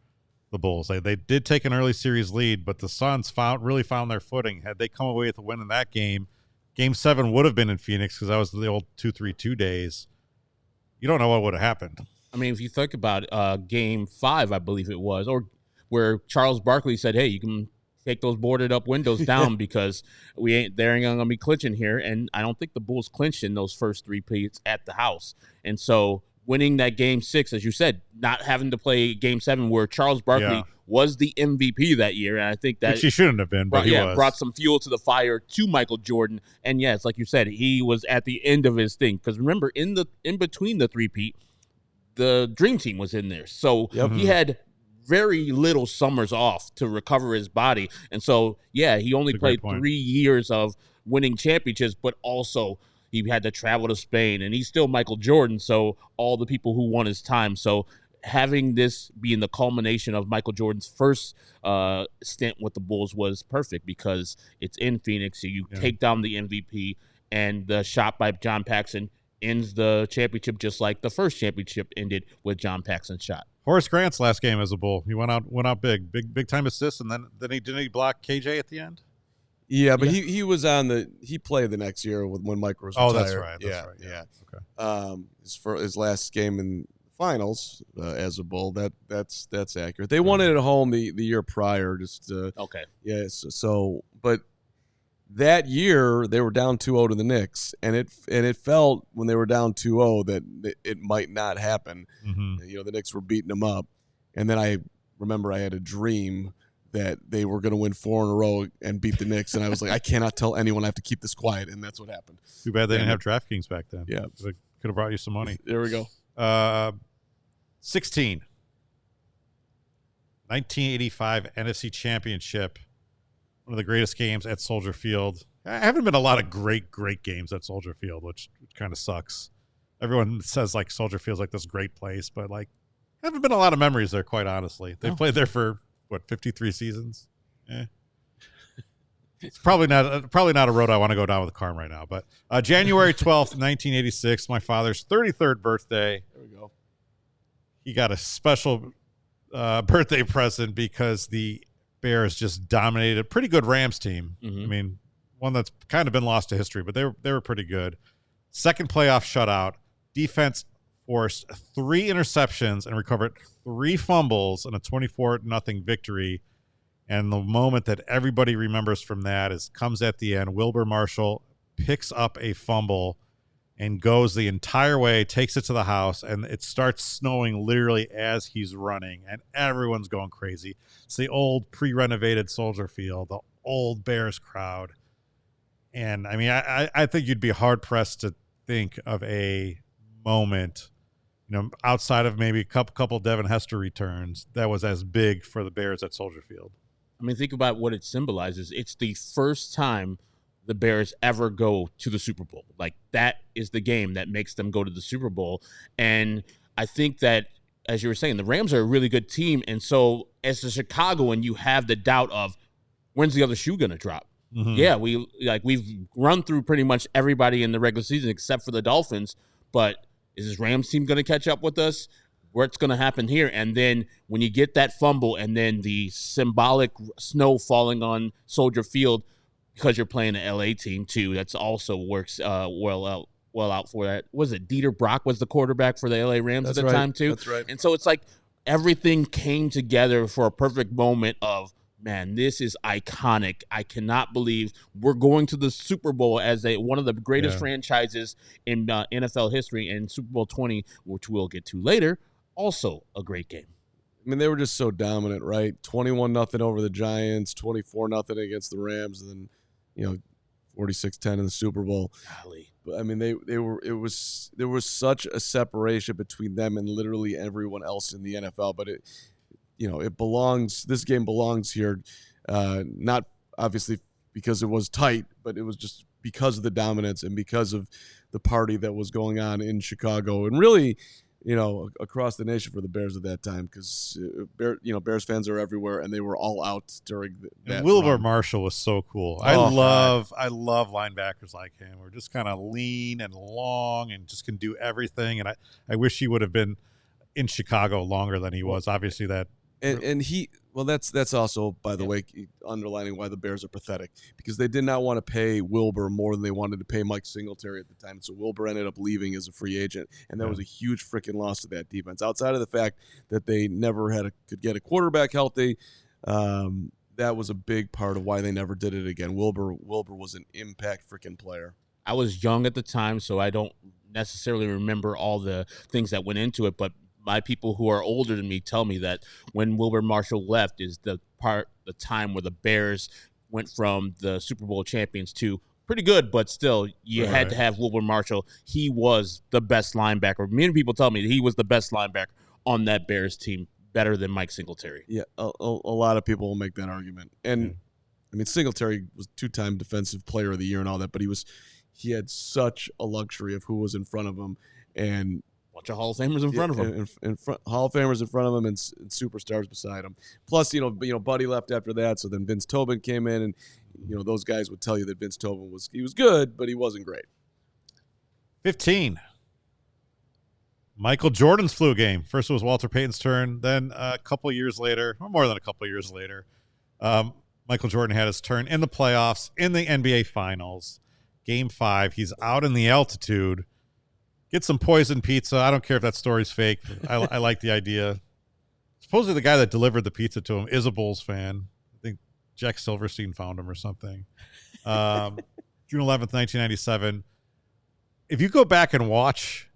the Bulls. They did take an early series lead, but the Suns really found their footing. Had they come away with a win in that game, Game 7 would have been in Phoenix because that was the old 2-3-2 days. You don't know what would have happened. I mean, if you think about Game 5, I believe it was, or where Charles Barkley said, hey, you can take those boarded up windows down because there ain't gonna be clinching here. And I don't think the Bulls clinched in those first three-peats at the house. And so winning that Game 6, as you said, not having to play Game 7 where Charles Barkley was the MVP that year. And I think that he shouldn't have been, but he was. Brought some fuel to the fire to Michael Jordan. And yes, like you said, he was at the end of his thing. Because remember, in between the three-peat, the Dream Team was in there. So he had very little summers off to recover his body. And so, he only played 3 years of winning championships, but also he had to travel to Spain, and he's still Michael Jordan. So all the people who won his time. So having this being the culmination of Michael Jordan's first stint with the Bulls was perfect because it's in Phoenix. So you take down the MVP, and the shot by John Paxson ends the championship just like the first championship ended with John Paxson's shot. Horace Grant's last game as a Bull, he went out big time assist, and then didn't he block KJ at the end? Yeah, but he was he played the next year when Mike was retired. Oh, that's right. Yeah. Okay. His last game in finals as a Bull, that's accurate. They won it at home the year prior. Okay. Yeah. So but that year they were down 2-0 to the Knicks, and it felt when they were down 2-0 that it might not happen. Mm-hmm. The Knicks were beating them up, and then I remember I had a dream that they were going to win 4 in a row and beat the Knicks, and I was like, I cannot tell anyone. I have to keep this quiet, and that's what happened. Too bad they didn't have DraftKings back then. Yeah, could have brought you some money. There we go. 16. 1985 NFC Championship. One of the greatest games at Soldier Field. I haven't been a lot of great games at Soldier Field, which kind of sucks. Everyone says like Soldier Field's like this great place, but like haven't been a lot of memories there, quite honestly. They've played there for 53 seasons? It's probably not a road I want to go down with Carm right now. But January 12th, 1986, my father's 33rd birthday. There we go. He got a special birthday present because the Bears just dominated a pretty good Rams team. Mm-hmm. I mean, one that's kind of been lost to history, but they were pretty good. Second playoff shutout. Defense forced 3 interceptions and recovered 3 fumbles in a 24-0 victory. And the moment that everybody remembers from that comes at the end. Wilber Marshall picks up a fumble and goes the entire way, takes it to the house, and it starts snowing literally as he's running, and everyone's going crazy. It's the old pre-renovated Soldier Field, the old Bears crowd. And, I mean, I think you'd be hard-pressed to think of a moment, outside of maybe a couple Devin Hester returns, that was as big for the Bears at Soldier Field. I mean, think about what it symbolizes. It's the first time the Bears ever go to the Super Bowl. Like, that is the game that makes them go to the Super Bowl. And I think that, as you were saying, the Rams are a really good team. And so as a Chicagoan, you have the doubt of, when's the other shoe going to drop? Mm-hmm. Yeah, we've run through pretty much everybody in the regular season except for the Dolphins. But is this Rams team going to catch up with us? What's going to happen here? And then when you get that fumble and then the symbolic snow falling on Soldier Field, because you're playing an LA team too, that's also works well out for that. Was it Dieter Brock was the quarterback for the LA Rams at the time too? That's right. And so it's like everything came together for a perfect moment of, man, this is iconic. I cannot believe we're going to the Super Bowl as one of the greatest franchises in NFL history, and Super Bowl 20, which we'll get to later, also a great game. I mean, they were just so dominant, right? 21-0 over the Giants, 24-0 against the Rams, and then 46-10 in the Super Bowl. Golly. But I mean, there was such a separation between them and literally everyone else in the NFL. But it belongs. This game belongs here, not obviously because it was tight, but it was just because of the dominance and because of the party that was going on in Chicago and really, across the nation for the Bears at that time, because Bears fans are everywhere, and they were all out during that. Wilber Marshall was so cool. I love linebackers like him. We're just kind of lean and long and just can do everything. And I wish he would have been in Chicago longer than he was. Obviously, that. And he, well, that's also, by the way, underlining why the Bears are pathetic, because they did not want to pay Wilber more than they wanted to pay Mike Singletary at the time. So Wilber ended up leaving as a free agent, and that was a huge freaking loss to that defense. Outside of the fact that they never could get a quarterback healthy, that was a big part of why they never did it again. Wilber was an impact freaking player. I was young at the time, so I don't necessarily remember all the things that went into it, but my people who are older than me tell me that when Wilber Marshall left is the time where the Bears went from the Super Bowl champions to pretty good, but still you had to have Wilber Marshall. He was the best linebacker. Many people tell me that he was the best linebacker on that Bears team, better than Mike Singletary. Yeah, a lot of people will make that argument. And I mean, Singletary was 2-time defensive player of the year and all that, but he had such a luxury of who was in front of him, and bunch of Hall of Famers in front of him. Hall of Famers in front of him and superstars beside him. Plus, Buddy left after that, so then Vince Tobin came in, and those guys would tell you that Vince Tobin was good, but he wasn't great. 15. Michael Jordan's flu game. First it was Walter Payton's turn. Then a couple years later, or more than a couple years later, Michael Jordan had his turn in the playoffs, in the NBA Finals. Game 5, he's out in the altitude. Get some poison pizza. I don't care if that story's fake. I like the idea. Supposedly the guy that delivered the pizza to him is a Bulls fan. I think Jack Silverstein found him or something. June 11th, 1997. If you go back and watch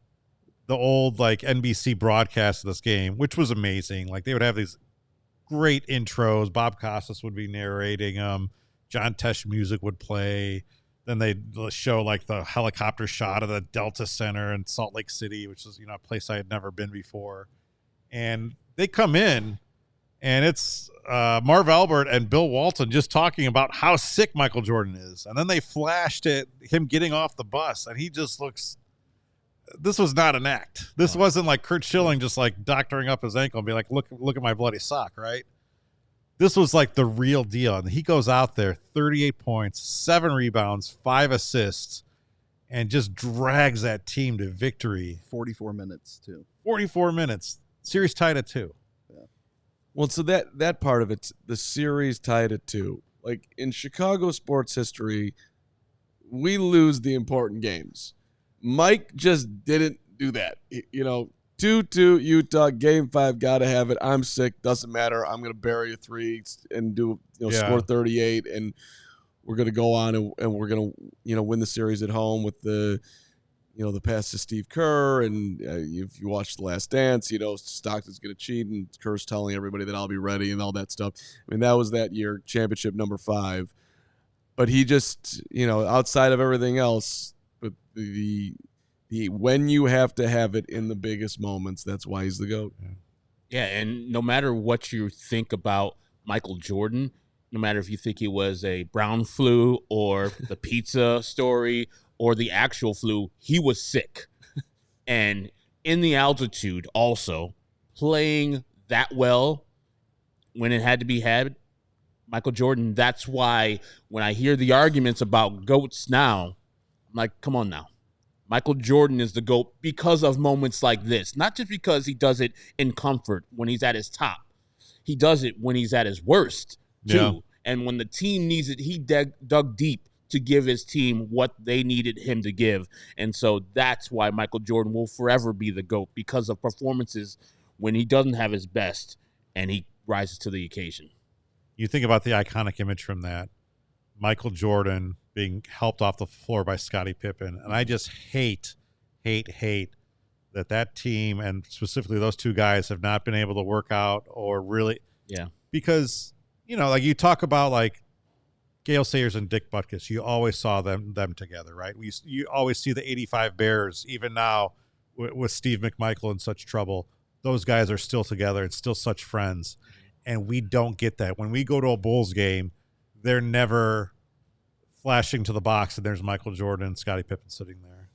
the old NBC broadcast of this game, which was amazing. They would have these great intros. Bob Costas would be narrating them. John Tesh music would play. Then they'd show the helicopter shot of the Delta Center in Salt Lake City, which is, a place I had never been before. And they come in, and it's Marv Albert and Bill Walton just talking about how sick Michael Jordan is. And then they flashed at him getting off the bus, and he just looks – this was not an act. This wasn't like Kurt Schilling just doctoring up his ankle and be like, look at my bloody sock, right? this was like the real deal. And he goes out there, 38 points, 7 rebounds, 5 assists, and just drags that team to victory. 44 minutes, too. 44 minutes. Series tied at 2. Yeah. Well, so that part of it, the series tied at 2. Like, in Chicago sports history, we lose the important games. Mike just didn't do that. 2-2 Utah, game 5, gotta have it. I'm sick, doesn't matter. I'm gonna bury a 3 and do score 38, and we're gonna go on and we're gonna win the series at home with the the pass to Steve Kerr, and if you watch The Last Dance, Stockton's gonna cheat, and Kerr's telling everybody that I'll be ready and all that stuff. I mean, that was that year, championship number 5. But he just outside of everything else, but the when you have to have it in the biggest moments, that's why he's the GOAT. Yeah, and no matter what you think about Michael Jordan, no matter if you think he was a brown flu or the pizza story or the actual flu, he was sick. And in the altitude also, playing that well when it had to be had, Michael Jordan, that's why when I hear the arguments about GOATs now, I'm like, come on now. Michael Jordan is the GOAT because of moments like this. Not just because he does it in comfort when he's at his top. He does it when he's at his worst, too. Yeah. And when the team needs it, he dug deep to give his team what they needed him to give. And so that's why Michael Jordan will forever be the GOAT, because of performances when he doesn't have his best and he rises to the occasion. You think about the iconic image from that, Michael Jordan being helped off the floor by Scottie Pippen. And I just hate that team, and specifically those 2 guys, have not been able to work out or really. Yeah. Because, like you talk about like Gale Sayers and Dick Butkus, you always saw them together, right? You always see the 85 Bears, even now with Steve McMichael in such trouble. Those guys are still together and still such friends. And we don't get that. When we go to a Bulls game, they're never flashing to the box and there's Michael Jordan and Scottie Pippen sitting there.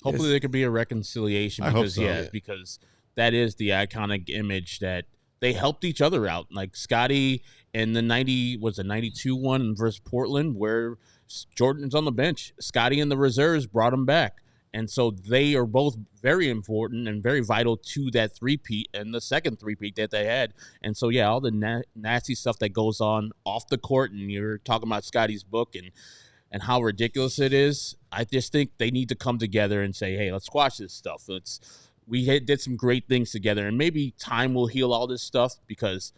Hopefully there could be a reconciliation, because I hope so. Because that is the iconic image that they helped each other out. Like Scottie in the 92 one versus Portland, where Jordan's on the bench. Scottie in the reserves brought him back. And so they are both very important and very vital to that three-peat and the second three-peat that they had. And so, yeah, all the nasty stuff that goes on off the court, and you're talking about Scottie's book and how ridiculous it is, I just think they need to come together and say, hey, let's squash this stuff. We did some great things together, and maybe time will heal all this stuff, because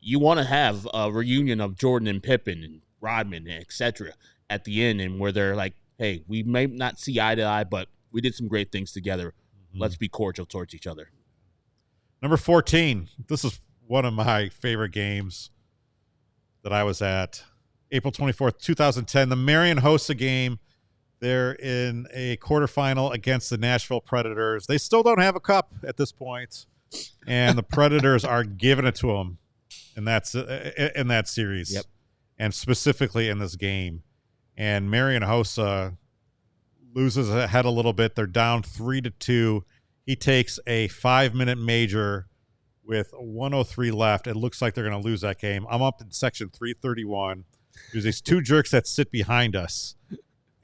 you want to have a reunion of Jordan and Pippen and Rodman, et cetera, at the end, and where they're like, hey, we may not see eye to eye, but we did some great things together. Mm-hmm. Let's be cordial towards each other. Number 14. This is one of my favorite games that I was at. April 24th, 2010. The Marian Hossa game. They're in a quarterfinal against the Nashville Predators. They still don't have a cup at this point, and the Predators are giving it to them in that series. Yep. And specifically in this game. And Marian Hossa loses ahead a little bit. They're down 3-2. He takes a 5-minute major with 1:03 left. It looks like they're going to lose that game. I'm up in section 331. There's these 2 jerks that sit behind us,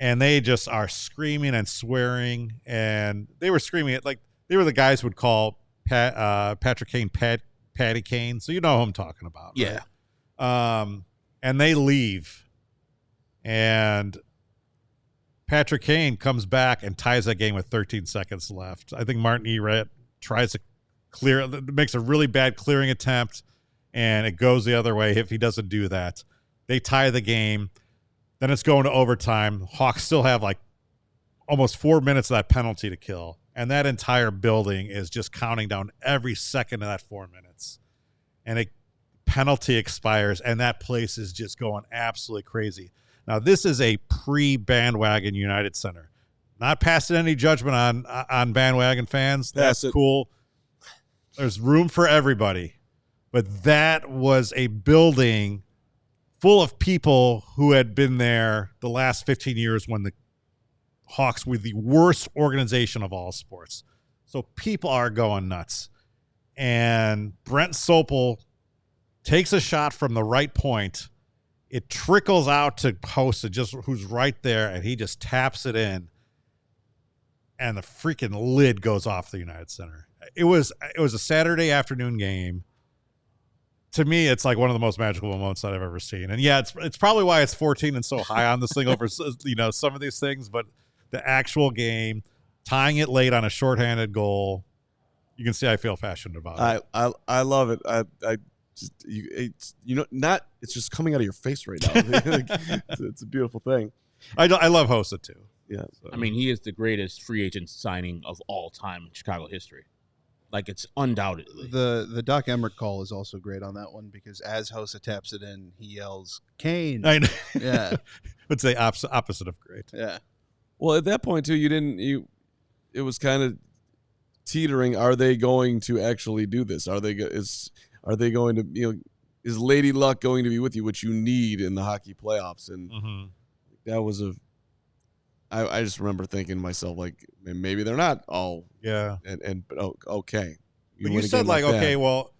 and they just are screaming and swearing. And they were screaming it like they were the guys who would call Patrick Kane Patty Kane. So you know who I'm talking about. Yeah. Right? And they leave. And Patrick Kane comes back and ties that game with 13 seconds left. I think Martin Erat tries to clear, makes a really bad clearing attempt, and it goes the other way if he doesn't do that. They tie the game. Then it's going to overtime. Hawks still have like almost 4 minutes of that penalty to kill. And that entire building is just counting down every second of that 4 minutes. And a penalty expires, and that place is just going absolutely crazy. Now, this is a pre-bandwagon United Center. Not passing any judgment on bandwagon fans. That's cool. There's room for everybody. But that was a building full of people who had been there the last 15 years when the Hawks were the worst organization of all sports. So people are going nuts. And Brent Sopel takes a shot from the right point. It trickles out to Hossa, who's right there, and he just taps it in. And the freaking lid goes off the United Center. It was a Saturday afternoon game. To me, it's like one of the most magical moments that I've ever seen. And yeah, it's probably why it's 14 and so high on this thing over some of these things. But the actual game, tying it late on a shorthanded goal, you can see I feel passionate about it. I love it. It's just coming out of your face right now. It's a beautiful thing. I love Hossa too. Yeah, so. I mean, he is the greatest free agent signing of all time in Chicago history. Like, it's undoubtedly. The Doc Emmerich call is also great on that one because as Hossa taps it in, he yells, Kane. I know. Yeah. It's the opposite of great. Yeah. Well, at that point, too, it was kind of teetering. Are they going to actually do this? Are they going to, is Lady Luck going to be with you, which you need in the hockey playoffs? And that was I just remember thinking to myself, like, maybe they're not all. Yeah. But okay. But you said, like, okay, well,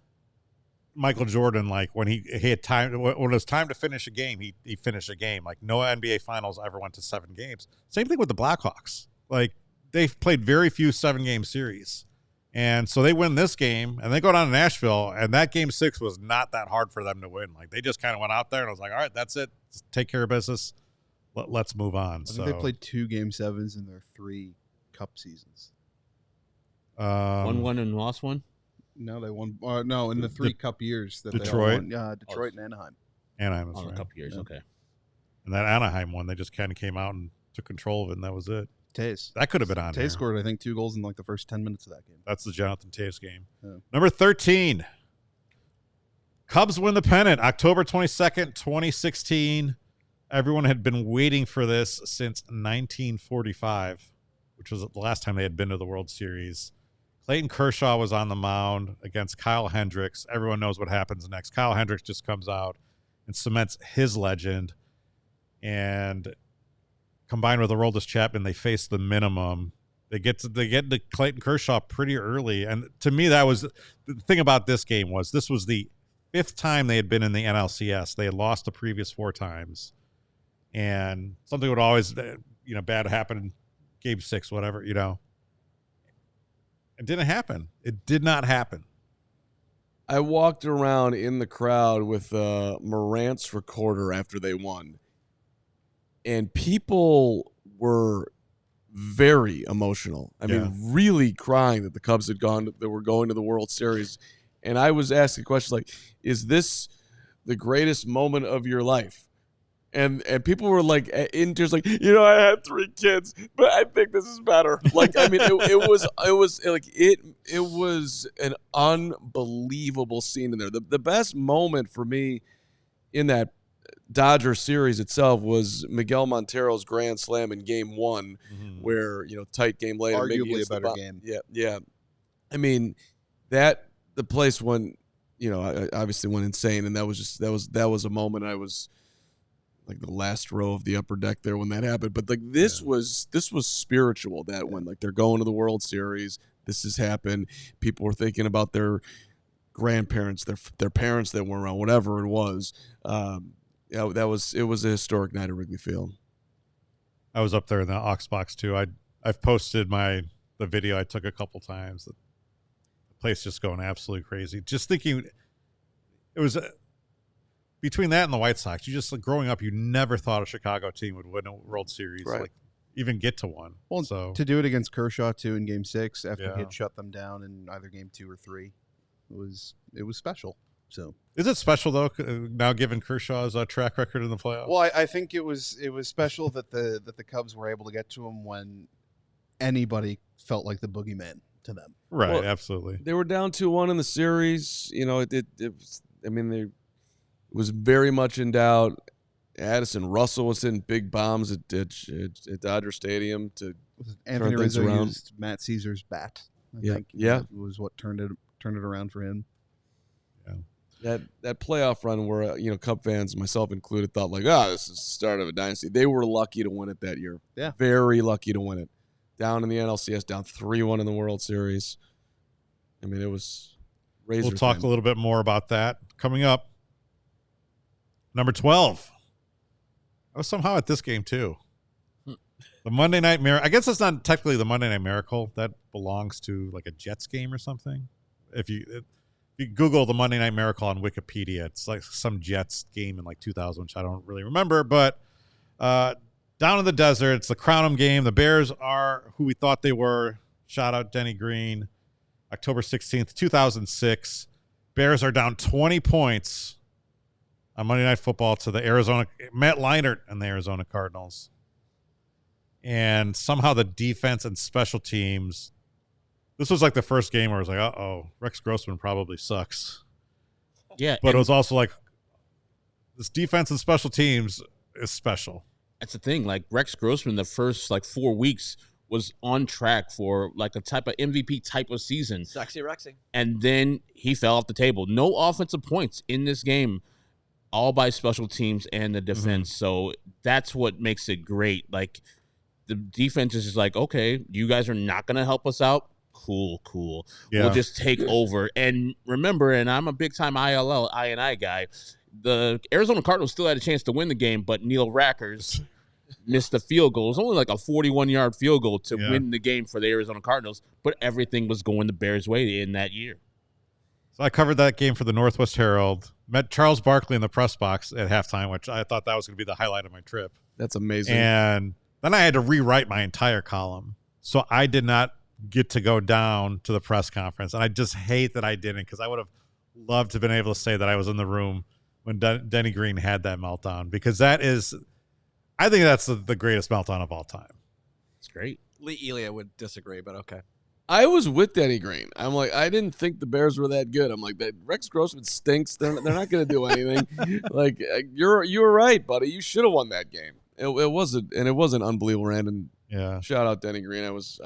Michael Jordan, like, when he had time, when it was time to finish a game, he finished a game. Like, no NBA Finals ever went to 7 games. Same thing with the Blackhawks. Like, they've played very few 7-game series. And so they win this game, and they go down to Nashville, and that Game 6 was not that hard for them to win. Like, they just kind of went out there, and I was like, all right, that's it. Just take care of business. Let's move on. I think they played 2 Game 7s in their 3 Cup seasons. Won one and lost one? No, they won. No, in the 3 Cup years that Detroit. they all won. Detroit and Anaheim. Anaheim was a couple years, yeah. okay. And that Anaheim one, they just kind of came out and took control of it, and that was it. Tays. That could have been on. Tays scored, I think, 2 goals in like the first 10 minutes of that game. That's the Jonathan Tays game. Yeah. Number 13. Cubs win the pennant, October 22nd, 2016. Everyone had been waiting for this since 1945, which was the last time they had been to the World Series. Clayton Kershaw was on the mound against Kyle Hendricks. Everyone knows what happens next. Kyle Hendricks just comes out and cements his legend. And combined with Aroldis Chapman, they face the minimum. They get to Clayton Kershaw pretty early. And to me, that was the thing about this game was this was the 5th time they had been in the NLCS. They had lost the previous 4 times. And something would always, bad happen in Game 6, whatever, It didn't happen. It did not happen. I walked around in the crowd with Morant's recorder after they won. And people were very emotional. I mean, really crying that the Cubs were going to the World Series. And I was asking questions like, is this the greatest moment of your life? And people were like in tears, like, I had 3 kids, but I think this is better. Like, I mean, it was an unbelievable scene in there. The best moment for me in that Dodger series itself was Miguel Montero's grand slam in Game 1, where tight game later, arguably a better game. Yeah. I mean, the place went, obviously went insane, and that was a moment I was. Like the last row of the upper deck there when that happened. But like this was spiritual that when like they're going to the World Series, this has happened. People were thinking about their grandparents, their parents that were around, whatever it was. It was a historic night at Wrigley Field. I was up there in the aux box too. I've posted the video I took a couple times. The place just going absolutely crazy. Just thinking it was between that and the White Sox, you just like growing up, you never thought a Chicago team would win a World Series, right. like even get to one. Well, so to do it against Kershaw too in Game 6 after he had shut them down in either Game 2 or 3, it was special. So is it special though? Now given Kershaw's track record in the playoffs. Well, I think it was special that the Cubs were able to get to him when anybody felt like the boogeyman to them. Right, well, absolutely. They were down 2-1 in the series. It was, I mean, they was very much in doubt. Addison Russell was hitting big bombs at Dodger Stadium to Anthony turn things Rizzo around. used Matt Caesar's bat. I think yeah, was what turned it around for him. Yeah, that playoff run where Cub fans, myself included, thought like, this is the start of a dynasty. They were lucky to win it that year. Yeah, very lucky to win it. Down in the NLCS, down 3-1 in the World Series. I mean, it was razor. We'll talk time. a little bit more about that coming up. Number 12. I was somehow at this game too. The Monday Night Miracle. I guess it's not technically the Monday Night Miracle. That belongs to like a Jets game or something. If you Google the Monday Night Miracle on Wikipedia, it's like some Jets game in like 2000, which I don't really remember. But down in the desert, it's the Crownham game. The Bears are who we thought they were. Shout out Denny Green. October 16th, 2006. Bears are down 20 points on Monday Night Football to the Matt Leinart and the Arizona Cardinals. And somehow the defense and special teams, this was like the first game where I was like, uh-oh, Rex Grossman probably sucks. Yeah. But it was also like, this defense and special teams is special. That's the thing. Like, Rex Grossman, the first, 4 weeks, was on track for, a type of MVP type of season. Sexy Rexy. And then he fell off the table. No offensive points in this game, all by special teams and the defense. Mm-hmm. So that's what makes it great. The defense is just like, okay, you guys are not going to help us out. Cool. Yeah. We'll just take over. And remember, and I'm a big-time INI guy, the Arizona Cardinals still had a chance to win the game, but Neil Rackers missed the field goal. It was only like a 41-yard field goal to win the game for the Arizona Cardinals, but everything was going the Bears' way in that year. So I covered that game for the Northwest Herald, met Charles Barkley in the press box at halftime, which I thought that was going to be the highlight of my trip. That's amazing. And then I had to rewrite my entire column. So I did not get to go down to the press conference. And I just hate that I didn't, because I would have loved to have been able to say that I was in the room when Denny Green had that meltdown, because I think that's the greatest meltdown of all time. It's great. Lee Elia would disagree, but okay. I was with Denny Green. I'm like, I didn't think the Bears were that good. I'm like, that Rex Grossman stinks. They're not going to do anything. You were right, buddy. You should have won that game. It was an unbelievable rant. And shout out Denny Green. I was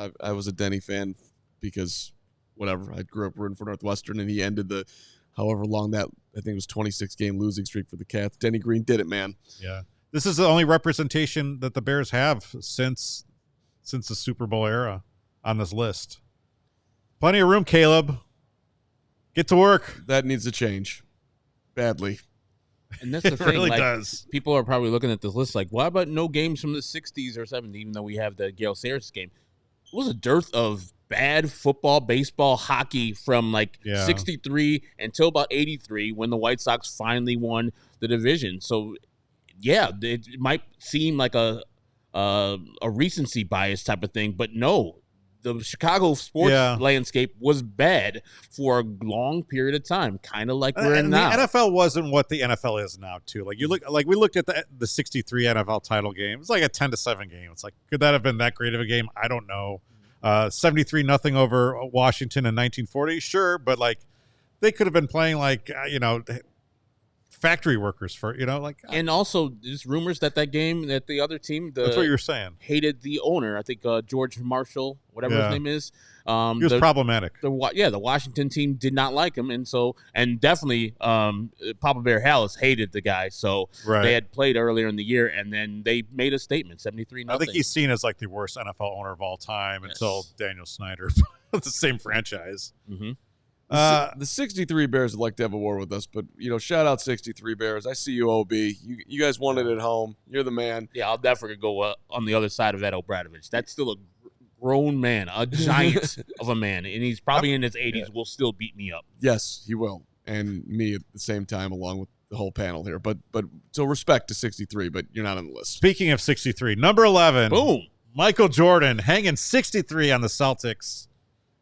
a Denny fan because whatever. I grew up rooting for Northwestern, and he ended the however long that, I think it was 26-game losing streak for the Cats. Denny Green did it, man. Yeah. This is the only representation that the Bears have since the Super Bowl era on this list. Plenty of room, Caleb. Get to work. That needs to change badly. And that's the thing. It really does. People are probably looking at this list like, why about no games from the 60s or 70s, even though we have the Gale Sayers game? It was a dearth of bad football, baseball, hockey from 63 until about 83 when the White Sox finally won the division. So, yeah, it might seem like a recency bias type of thing, but no. The Chicago sports landscape was bad for a long period of time, kind of like we're in now. The NFL wasn't what the NFL is now, too. We looked at the 63 NFL title game. It's like a 10-7 game. It's like, could that have been that great of a game? I don't know. 73-0 over Washington in 1940, sure, but they could have been playing factory workers for, and also there's rumors that game, that the other team, that's what you're saying, hated the owner. I think George Marshall, whatever his name is. He was problematic. The Washington team did not like him, and definitely Papa Bear Hallis hated the guy. So they had played earlier in the year, and then they made a statement, 73-0. I think he's seen as the worst NFL owner of all time until Daniel Snyder, the same franchise. Mm-hmm. The 63 Bears would like to have a war with us, but shout out 63 Bears. I see you, OB. You guys won it at home. You're the man. Yeah, I'll definitely go on the other side of Ed Obradovich. That's still a grown man, a giant of a man, and he's probably in his 80s. Will still beat me up. Yes, he will, and me at the same time, along with the whole panel here. But so respect to 63, but you're not on the list. Speaking of 63, number 11, boom, Michael Jordan hanging 63 on the Celtics.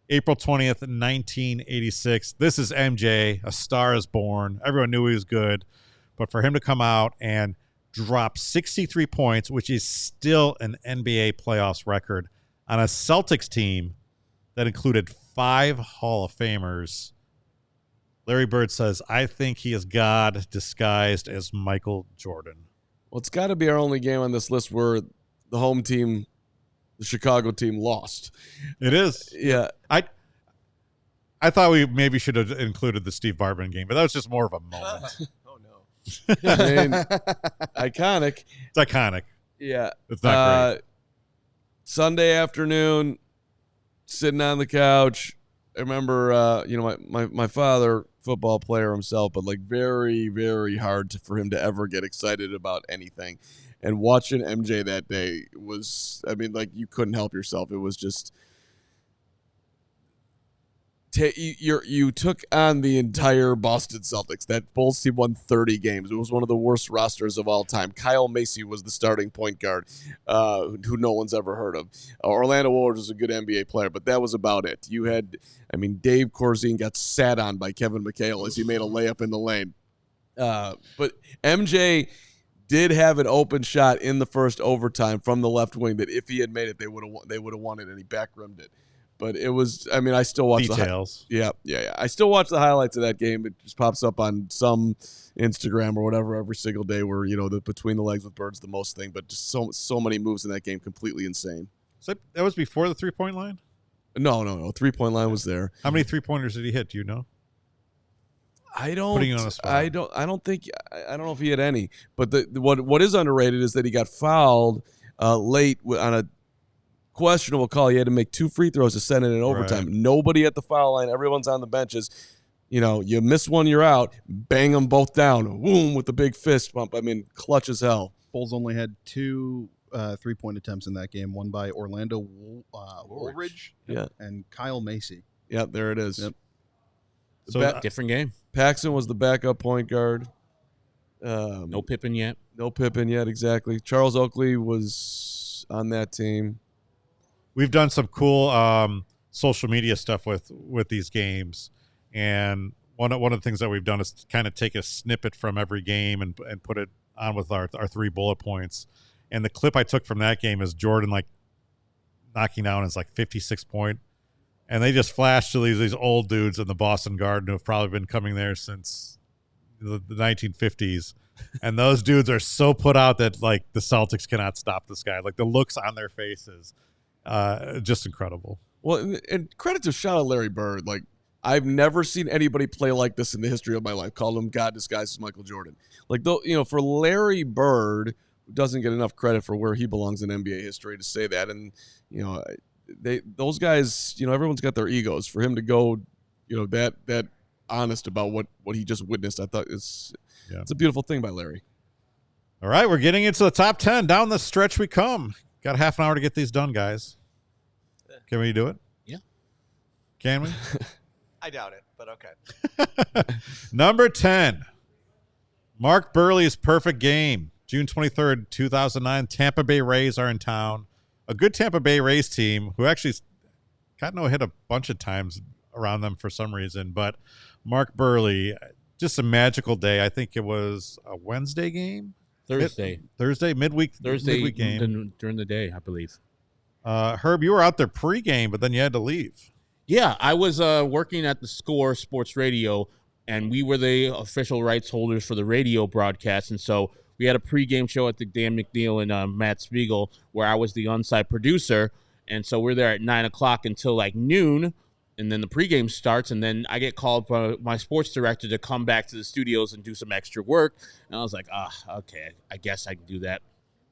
April 20th, 1986. This is MJ. A Star is Born. Everyone knew he was good. But for him to come out and drop 63 points, which is still an NBA playoffs record, on a Celtics team that included 5 Hall of Famers, Larry Bird says, I think he is God disguised as Michael Jordan. Well, it's got to be our only game on this list where the home team, the Chicago team, lost. It is. Yeah. I thought we maybe should have included the Steve Bartman game, but that was just more of a moment. Oh, no. Iconic. It's iconic. Yeah. It's not great. Sunday afternoon, sitting on the couch. I remember, my father football player himself, but like very, very hard for him to ever get excited about anything. And watching MJ that day was, I mean, like you couldn't help yourself. It was just you took on the entire Boston Celtics. That Bulls team won 30 games. It was one of the worst rosters of all time. Kyle Macy was the starting point guard, who no one's ever heard of. Orlando Ward was a good NBA player, but that was about it. You had, I mean, Dave Corzine got sat on by Kevin McHale as he made a layup in the lane. But MJ did have an open shot in the first overtime from the left wing that if he had made it, they would have won it, and he back-rimmed it. But it was, I mean, I still watch details. Yeah. I still watch the highlights of that game. It just pops up on some Instagram or whatever every single day where, you know, the between the legs with birds, the most thing, but just so many moves in that game, completely insane. So that was before the 3-point line? No. 3-point line was there. How many 3-pointers did he hit? Do you know? I don't. Putting you on the spot. I don't know if he had any. But what is underrated is that he got fouled late on a questionable call. He had to make 2 free throws to send it in overtime. Right. Nobody at the foul line. Everyone's on the benches. You know, you miss one, you're out. Bang them both down. Boom, with the big fist bump. I mean, clutch as hell. Bulls only had 2 3-point attempts in that game. One by Orlando Woolridge and Kyle Macy. Yeah, there it is. Yep. So different game. Paxson was the backup point guard. No Pippen yet. Exactly. Charles Oakley was on that team. We've done some cool social media stuff with these games, and one of the things that we've done is kind of take a snippet from every game and put it on with our 3 bullet points. And the clip I took from that game is Jordan like knocking down his like 56 point, and they just flashed to these old dudes in the Boston Garden who have probably been coming there since the 1950s. And those dudes are so put out that like the Celtics cannot stop this guy. Like the looks on their faces. Just incredible. Well, and credit to shout out Larry Bird. Like, I've never seen anybody play like this in the history of my life. Call him God disguised as Michael Jordan. Like, though, you know, for Larry Bird, who doesn't get enough credit for where he belongs in NBA history to say that, and you know, those guys, you know, everyone's got their egos. For him to go, you know, that honest about what he just witnessed, I thought it's a beautiful thing by Larry. All right, we're getting into the top 10. Down the stretch we come. Got half an hour to get these done, guys. Can we do it? Yeah. Can we? I doubt it, but okay. Number 10, Mark Burley's perfect game. June 23rd, 2009. Tampa Bay Rays are in town. A good Tampa Bay Rays team who actually got no hit a bunch of times around them for some reason. But Mark Burley, just a magical day. I think it was a Wednesday game. Thursday, midweek game during the day, I believe. Herb, you were out there pregame, but then you had to leave. Yeah, I was working at the Score Sports Radio, and we were the official rights holders for the radio broadcast. And so we had a pregame show at the Dan McNeil and Matt Spiegel, where I was the on-site producer. And so we're there at 9 o'clock until like noon. And then the pregame starts, and then I get called by my sports director to come back to the studios and do some extra work. And I was like, okay, I guess I can do that.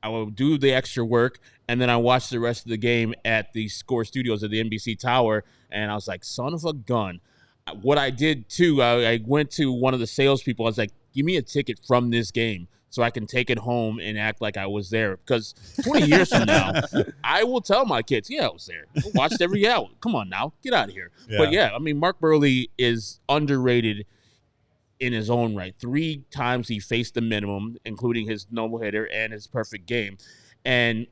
I will do the extra work, and then I watched the rest of the game at the Score Studios at the NBC Tower, and I was like, son of a gun. What I did, too, I went to one of the salespeople. I was like, give me a ticket from this game so I can take it home and act like I was there. Because 20 years from now, I will tell my kids, I was there. I watched every hour. Come on now. Get out of here. Yeah. But, I mean, Mark Burley is underrated in his own right. 3 times he faced the minimum, including his no-hitter and his perfect game. And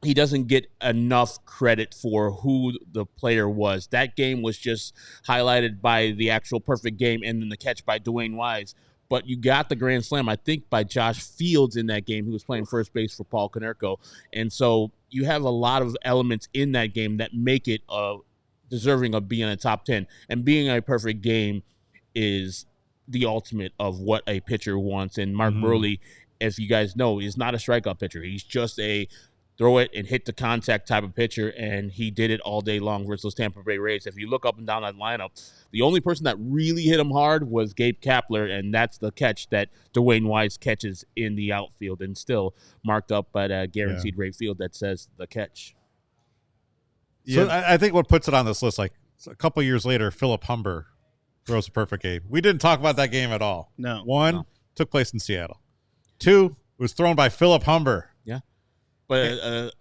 he doesn't get enough credit for who the player was. That game was just highlighted by the actual perfect game and then the catch by Dwayne Wise. But you got the grand slam, I think, by Josh Fields in that game, who was playing first base for Paul Konerko. And so you have a lot of elements in that game that make it deserving of being in the top 10. And being a perfect game is the ultimate of what a pitcher wants. And Mark Burley, as you guys know, is not a strikeout pitcher. He's just a throw it and hit the contact type of pitcher, and he did it all day long versus those Tampa Bay Rays. If you look up and down that lineup, the only person that really hit him hard was Gabe Kapler, and that's the catch that Dwayne Wise catches in the outfield and still marked up at a guaranteed rate field that says the catch. So I think what puts it on this list, like a couple years later, Philip Humber throws a perfect game. We didn't talk about that game at all. No. One took place in Seattle. Two was thrown by Philip Humber. Yeah. But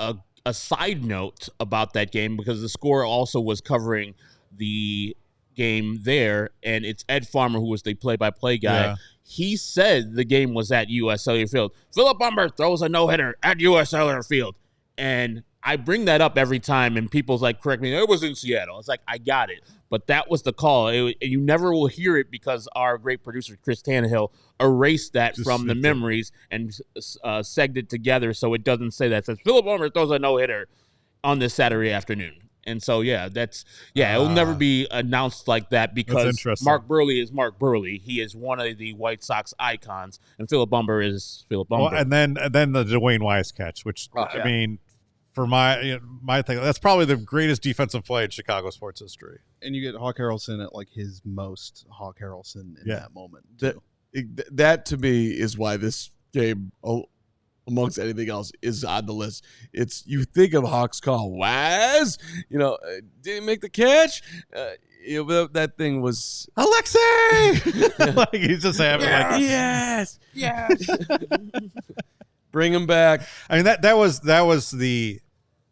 a side note about that game, because the score also was covering the game there, and it's Ed Farmer, who was the play-by-play guy. Yeah. He said the game was at U.S. Cellular Field. Philip Humber throws a no-hitter at U.S. Cellular Field. And I bring that up every time, and people's like, correct me, it was in Seattle. It's like, I got it. But that was the call. You never will hear it because our great producer, Chris Tannehill, erased that from the memories and segged it together so it doesn't say that. It says, Philip Humber throws a no-hitter on this Saturday afternoon. And so, it will never be announced like that because Mark Burley is Mark Burley. He is one of the White Sox icons, and Philip Humber is Philip Humber. Well, and then the Dwayne Wise catch, which, I mean, for my thing, that's probably the greatest defensive play in Chicago sports history. And you get Hawk Harrelson at like his most Hawk Harrelson in that moment. That to me is why this game, amongst anything else, is on the list. It's, you think of Hawk's call, Wise, didn't make the catch. That thing was Alexei. Like he's just having yes. Bring him back. I mean that was the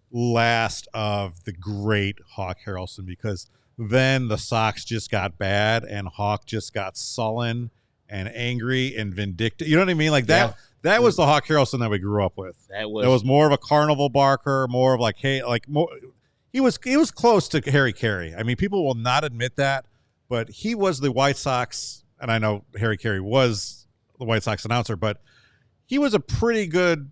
last of the great Hawk Harrelson, because then the Sox just got bad and Hawk just got sullen and angry and vindictive. You know what I mean? Like that. Yeah. That was the Hawk Harrelson that we grew up with. That was more of a carnival barker, more of like, hey, like more. He was close to Harry Carey. I mean, people will not admit that, but he was the White Sox, and I know Harry Carey was the White Sox announcer, but he was a pretty good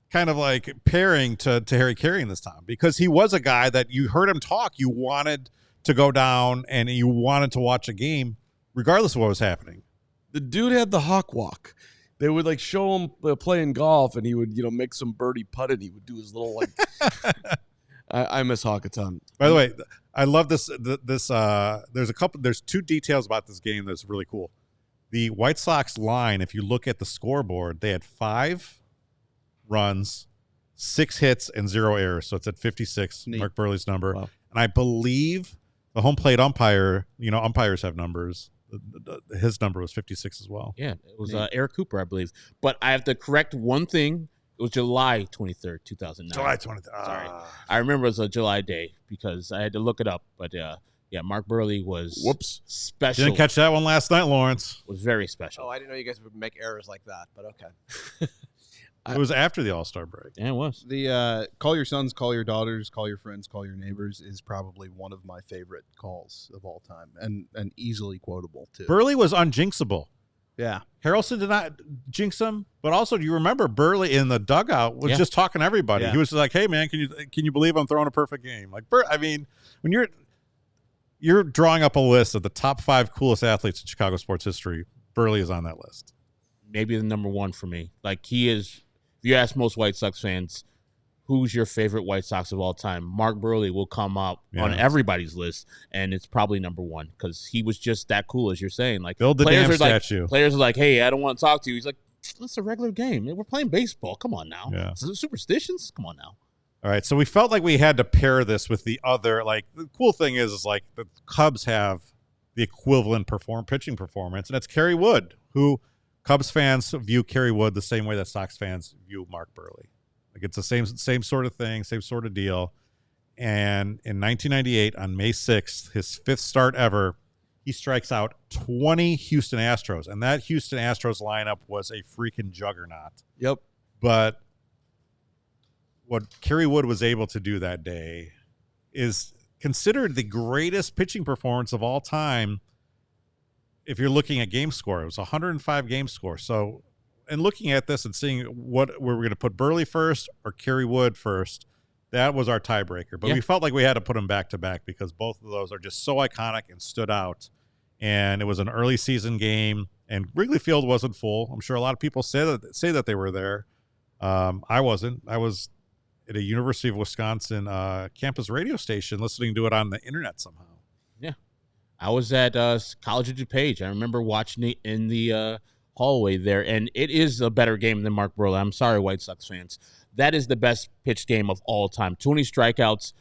kind of like pairing to Harry Carey in this time, because he was a guy that you heard him talk, you wanted to go down and you wanted to watch a game regardless of what was happening. The dude had the Hawk walk. They would like show him playing golf, and he would, make some birdie putt, and he would do his little like. I miss Hawk a ton. By the way, I love this. There's two details about this game that's really cool. The White Sox line, if you look at the scoreboard, they had 5 runs, 6 hits, and 0 errors. So it's at 56. Neat. Mark Burley's number, wow. And I believe the home plate umpire. Umpires have numbers. His number was 56 as well. Yeah, it was Eric Cooper, I believe. But I have to correct one thing. It was July 23rd, 2009. July 23rd. Sorry. I remember it was a July day because I had to look it up. But, Mark Burley was special. Didn't catch that one last night, Lawrence. Was very special. Oh, I didn't know you guys would make errors like that, but okay. It was after the All-Star break. Yeah, it was. The call your sons, call your daughters, call your friends, call your neighbors is probably one of my favorite calls of all time, and easily quotable, too. Burley was unjinxable. Yeah. Harrelson did not jinx him, but also, do you remember Burley in the dugout was just talking to everybody? Yeah. He was like, hey, man, can you believe I'm throwing a perfect game? Like, I mean, when you're drawing up a list of the top 5 coolest athletes in Chicago sports history, Burley is on that list. Maybe the number 1 for me. Like, he is. If you ask most White Sox fans, who's your favorite White Sox of all time, Mark Burley will come up on everybody's list, and it's probably number 1 because he was just that cool, as you're saying. Like, build the damn statue. Players are like, hey, I don't want to talk to you. He's like, it's a regular game. We're playing baseball. Come on now. Yeah. Superstitions? Come on now. All right, so we felt like we had to pair this with the other. Like, the cool thing is like the Cubs have the equivalent pitching performance, and it's Kerry Wood, who Cubs fans view Kerry Wood the same way that Sox fans view Mark Burley. Like, it's the same sort of thing, same sort of deal. And in 1998, on May 6th, his 5th start ever, he strikes out 20 Houston Astros, and that Houston Astros lineup was a freaking juggernaut. Yep. But what Kerry Wood was able to do that day is considered the greatest pitching performance of all time. If you're looking at game score, it was 105 game score. So, and looking at this and seeing where we're going to put Burley first or Kerry Wood first, that was our tiebreaker. But we felt like we had to put them back to back because both of those are just so iconic and stood out. And it was an early season game, and Wrigley Field wasn't full. I'm sure a lot of people say that they were there. I wasn't. I was at a University of Wisconsin campus radio station listening to it on the internet somehow. Yeah. I was at College of DuPage. I remember watching it in the hallway there, and it is a better game than Mark Burley. I'm sorry, White Sox fans. That is the best pitch game of all time. 20 strikeouts,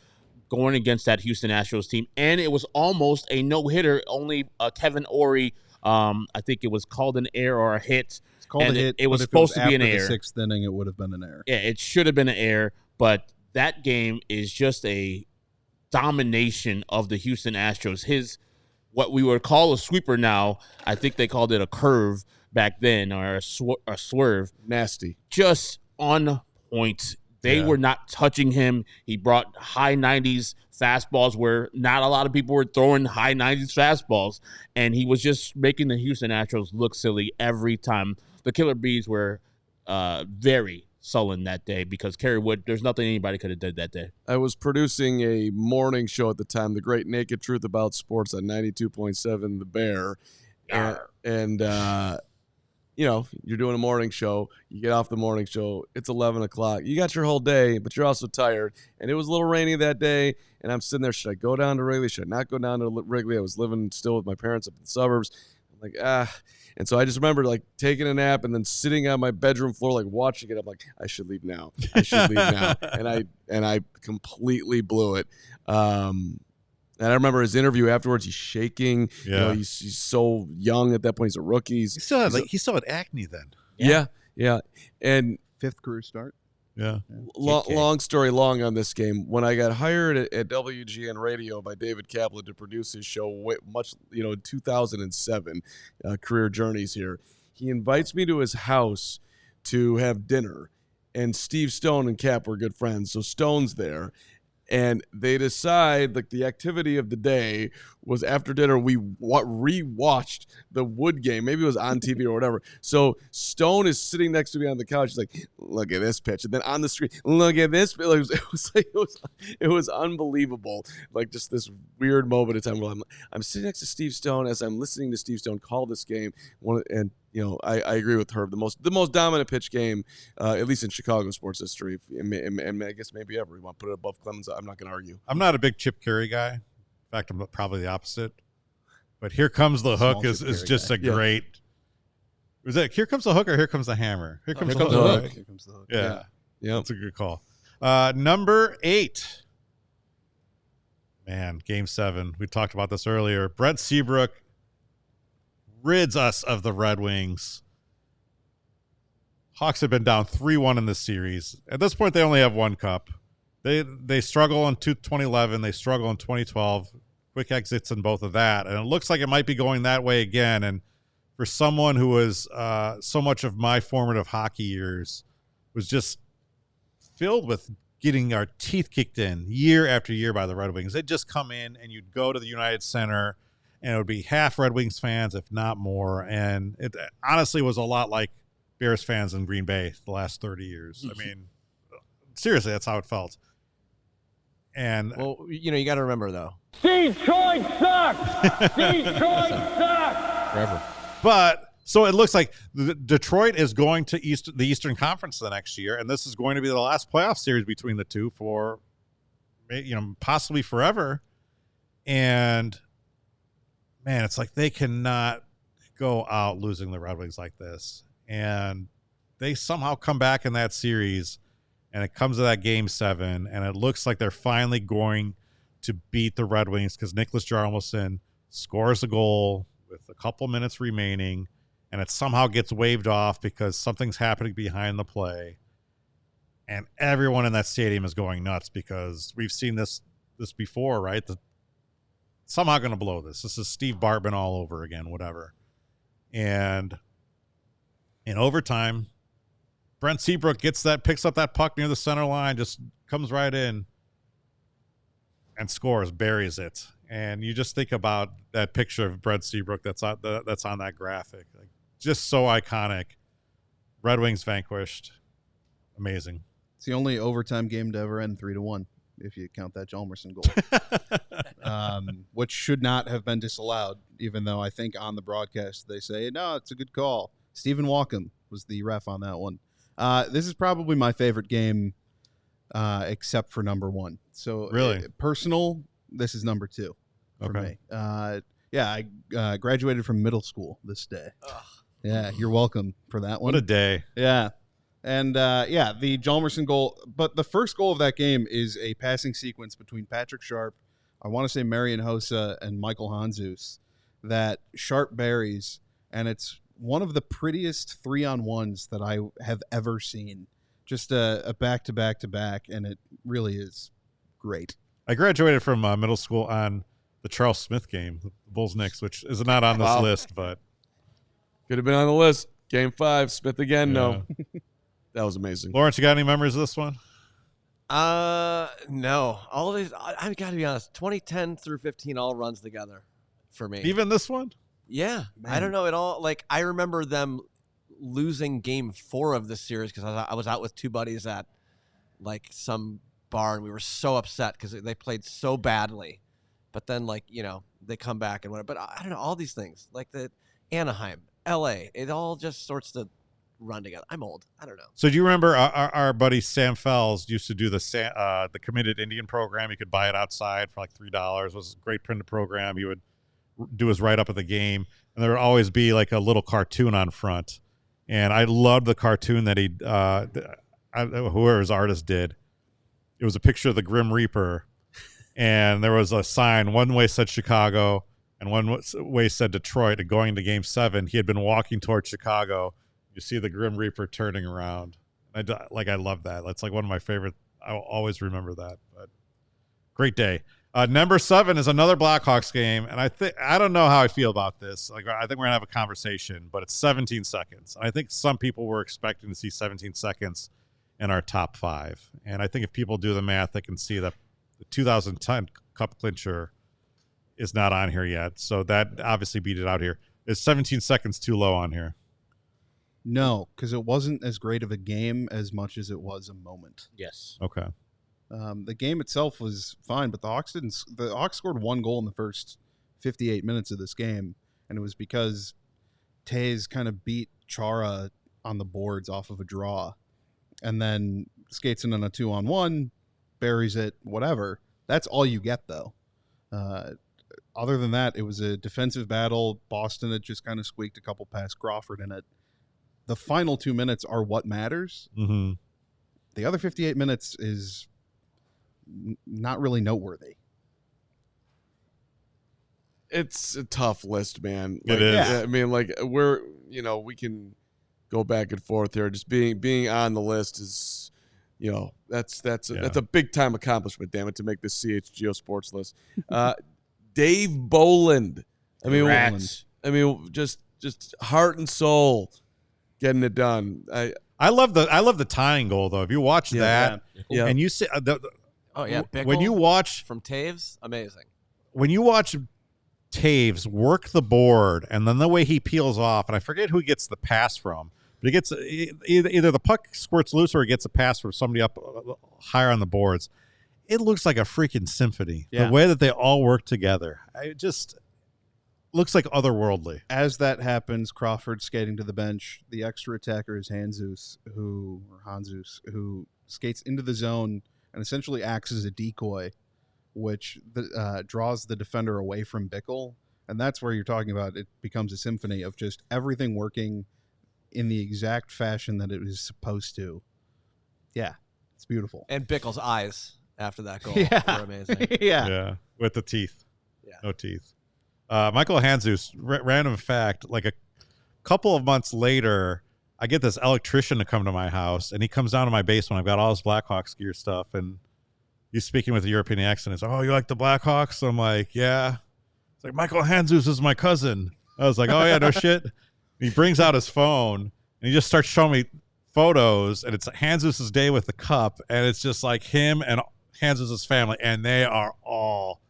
going against that Houston Astros team, and it was almost a no-hitter. Only Kevin Ory, I think it was called an error or a hit. It's called a hit. It was supposed to be an after error. The sixth inning, it would have been an error. Yeah, it should have been an error, but that game is just a domination of the Houston Astros. What we would call a sweeper now, I think they called it a curve back then, or a swerve. Nasty. Just on point. They were not touching him. He brought high 90s fastballs where not a lot of people were throwing high 90s fastballs, and he was just making the Houston Astros look silly every time. The Killer Bees were very sullen that day because Kerry Wood, there's nothing anybody could have did that day. I was producing a morning show at the time, The Great Naked Truth About Sports on 92.7 The Bear. And you know, you're doing a morning show. You get off the morning show. It's 11 o'clock. You got your whole day, but you're also tired. And it was a little rainy that day. And I'm sitting there. Should I go down to Wrigley? Should I not go down to Wrigley? I was living still with my parents up in the suburbs. I'm like, And so I just remember like taking a nap and then sitting on my bedroom floor, like watching it. I'm like, I should leave now. I should leave now. And I completely blew it. And I remember his interview afterwards. He's shaking. Yeah. You know, he's so young at that point. He's a rookie. He still had acne then. Yeah. And Fifth career start. Yeah. Long story long on this game. When I got hired at WGN Radio by David Kaplan to produce his show, in 2007, Career Journeys here, he invites me to his house to have dinner. And Steve Stone and Cap were good friends. So Stone's there. And they decide, like, the activity of the day was after dinner, we rewatched the Wood game. Maybe it was on TV or whatever. So Stone is sitting next to me on the couch. He's like, look at this pitch. And then on the screen, look at this. It was unbelievable. Like, just this weird moment of time where I'm sitting next to Steve Stone as I'm listening to Steve Stone call this game. And I agree with Herb. The most dominant pitch game, at least in Chicago sports history, and I guess maybe ever. You want to put it above Clemens? I'm not going to argue. I'm not a big Chip Carey guy. In fact, I'm probably the opposite. But Here Comes the Hook is just a great. Was that Here Comes the Hook or Here Comes the Hammer? Here comes the hook. Here comes the hook. Yeah, that's a good call. Number 8. Man, Game 7. We talked about this earlier. Brent Seabrook rids us of the Red Wings. Hawks have been down 3-1 in this series. At this point, they only have one cup. They struggle in 2011. They struggle in 2012. Quick exits in both of that. And it looks like it might be going that way again. And for someone who was so much of my formative hockey years was just filled with getting our teeth kicked in year after year by the Red Wings. They'd just come in and you'd go to the United Center and it would be half Red Wings fans, if not more. And it honestly was a lot like Bears fans in Green Bay the last 30 years. I mean, seriously, that's how it felt. And you got to remember though, Detroit sucks. Detroit sucks. Forever. But so it looks like Detroit is going to the Eastern Conference the next year, and this is going to be the last playoff series between the two for, possibly forever. And man, it's like they cannot go out losing the Red Wings like this. And they somehow come back in that series, and it comes to that Game 7, and it looks like they're finally going to beat the Red Wings because Nicholas Jarmelson scores a goal with a couple minutes remaining, and it somehow gets waved off because something's happening behind the play. And everyone in that stadium is going nuts because we've seen this before, right? Somehow going to blow this. This is Steve Bartman all over again, whatever. And in overtime, Brent Seabrook picks up that puck near the center line, just comes right in and scores, buries it. And you just think about that picture of Brent Seabrook that's on that graphic. Like, just so iconic. Red Wings vanquished. Amazing. It's the only overtime game to ever end 3-1, if you count that Hjalmarsson goal. Which should not have been disallowed, even though I think on the broadcast they say, no, it's a good call. Stephen Walken was the ref on that one. This is probably my favorite game, except for number 1. So really personal, this is number 2 for me. I graduated from middle school this day. Ugh. Yeah, you're welcome for that one. What a day. Yeah. And the Hjalmarsson goal. But the first goal of that game is a passing sequence between Patrick Sharp, I want to say Marian Hossa, and Michael Handzus that Sharp buries, and it's one of the prettiest 3-on-1s that I have ever seen. Just a back-to-back-to-back, and it really is great. I graduated from middle school on the Charles Smith game, the Bulls-Knicks, which is not on this list, but could have been on the list. Game 5, Smith again. No, that was amazing. Lawrence, you got any memories of this one? No. All of these, I've got to be honest. 2010 through 15 all runs together for me. Even this one? Yeah, man. I don't know at all. Like, I remember them losing game 4 of this series because I was out with 2 buddies at like some bar, and we were so upset because they played so badly. But then, like, they come back and whatever. But I don't know, all these things, like the Anaheim, LA, it all just sorts to run together. I'm old. I don't know. So do you remember our buddy Sam Fells used to do the Committed Indian program? You could buy it outside for like $3. It was a great printed program. He would do his write-up of the game, and there would always be like a little cartoon on front. And I loved the cartoon that whoever his artist did. It was a picture of the Grim Reaper, and there was a sign. One way said Chicago, and one way said Detroit. And going to Game 7, he had been walking towards Chicago. You see the Grim Reaper turning around. I love that. That's like one of my favorite. I'll always remember that. But great day. Number 7 is another Blackhawks game, and I don't know how I feel about this. Like, I think we're gonna have a conversation, but it's 17 seconds. I think some people were expecting to see 17 seconds in our top 5, and I think if people do the math, they can see that the 2010 Cup clincher is not on here yet. So that obviously beat it out here. Is 17 seconds too low on here? No, because it wasn't as great of a game as much as it was a moment. Yes. Okay. The game itself was fine, but the Hawks didn't. The Hawks scored 1 goal in the first 58 minutes of this game, and it was because Tays kind of beat Chara on the boards off of a draw, and then skates in on a 2-on-1, buries it, whatever. That's all you get, though. Other than that, it was a defensive battle. Boston had just kind of squeaked a couple past Crawford in it. The final 2 minutes are what matters. Mm-hmm. The other 58 minutes is not really noteworthy. It's a tough list, man. It is. I mean, like, we can go back and forth here. Just being on the list is, that's a big time accomplishment, damn it, to make this CHGO sports list. Dave Boland. I mean, Rats. just heart and soul getting it done. I love the tying goal though. If you watch that, and you see when you watch from Taves, amazing. When you watch Taves work the board, and then the way he peels off, and I forget who gets the pass from, but he gets either the puck squirts loose or he gets a pass from somebody up higher on the boards. It looks like a freaking symphony. Yeah. The way that they all work together, it just looks like otherworldly. As that happens, Crawford skating to the bench. The extra attacker is Handzus, who skates into the zone and essentially acts as a decoy, which draws the defender away from Bickle. And that's where you're talking about it becomes a symphony of just everything working in the exact fashion that it was supposed to. Yeah, it's beautiful. And Bickle's eyes after that goal were amazing. Yeah, with the teeth. Yeah. No teeth. Michael Handzus, random fact, like a couple of months later, I get this electrician to come to my house, and he comes down to my basement. I've got all his Blackhawks gear stuff, and he's speaking with a European accent. He's like, "Oh, you like the Blackhawks?" I'm like, "Yeah." It's like, "Michael Handzus is my cousin." I was like, "Oh, yeah, no shit." And he brings out his phone, and he just starts showing me photos, and it's Handzus' day with the cup, and it's just like him and Handzus' family, and they are all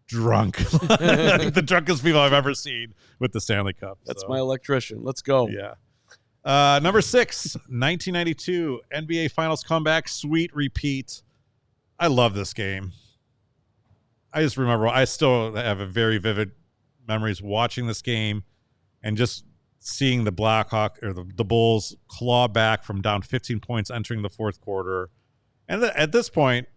drunk. The drunkest people I've ever seen with the Stanley Cup. That's my electrician. Let's go. Yeah. Number 6, 1992 NBA Finals comeback, sweet repeat. I love this game. I just remember, I still have a very vivid memories watching this game and just seeing the Blackhawks or the Bulls claw back from down 15 points entering the fourth quarter. And at this point,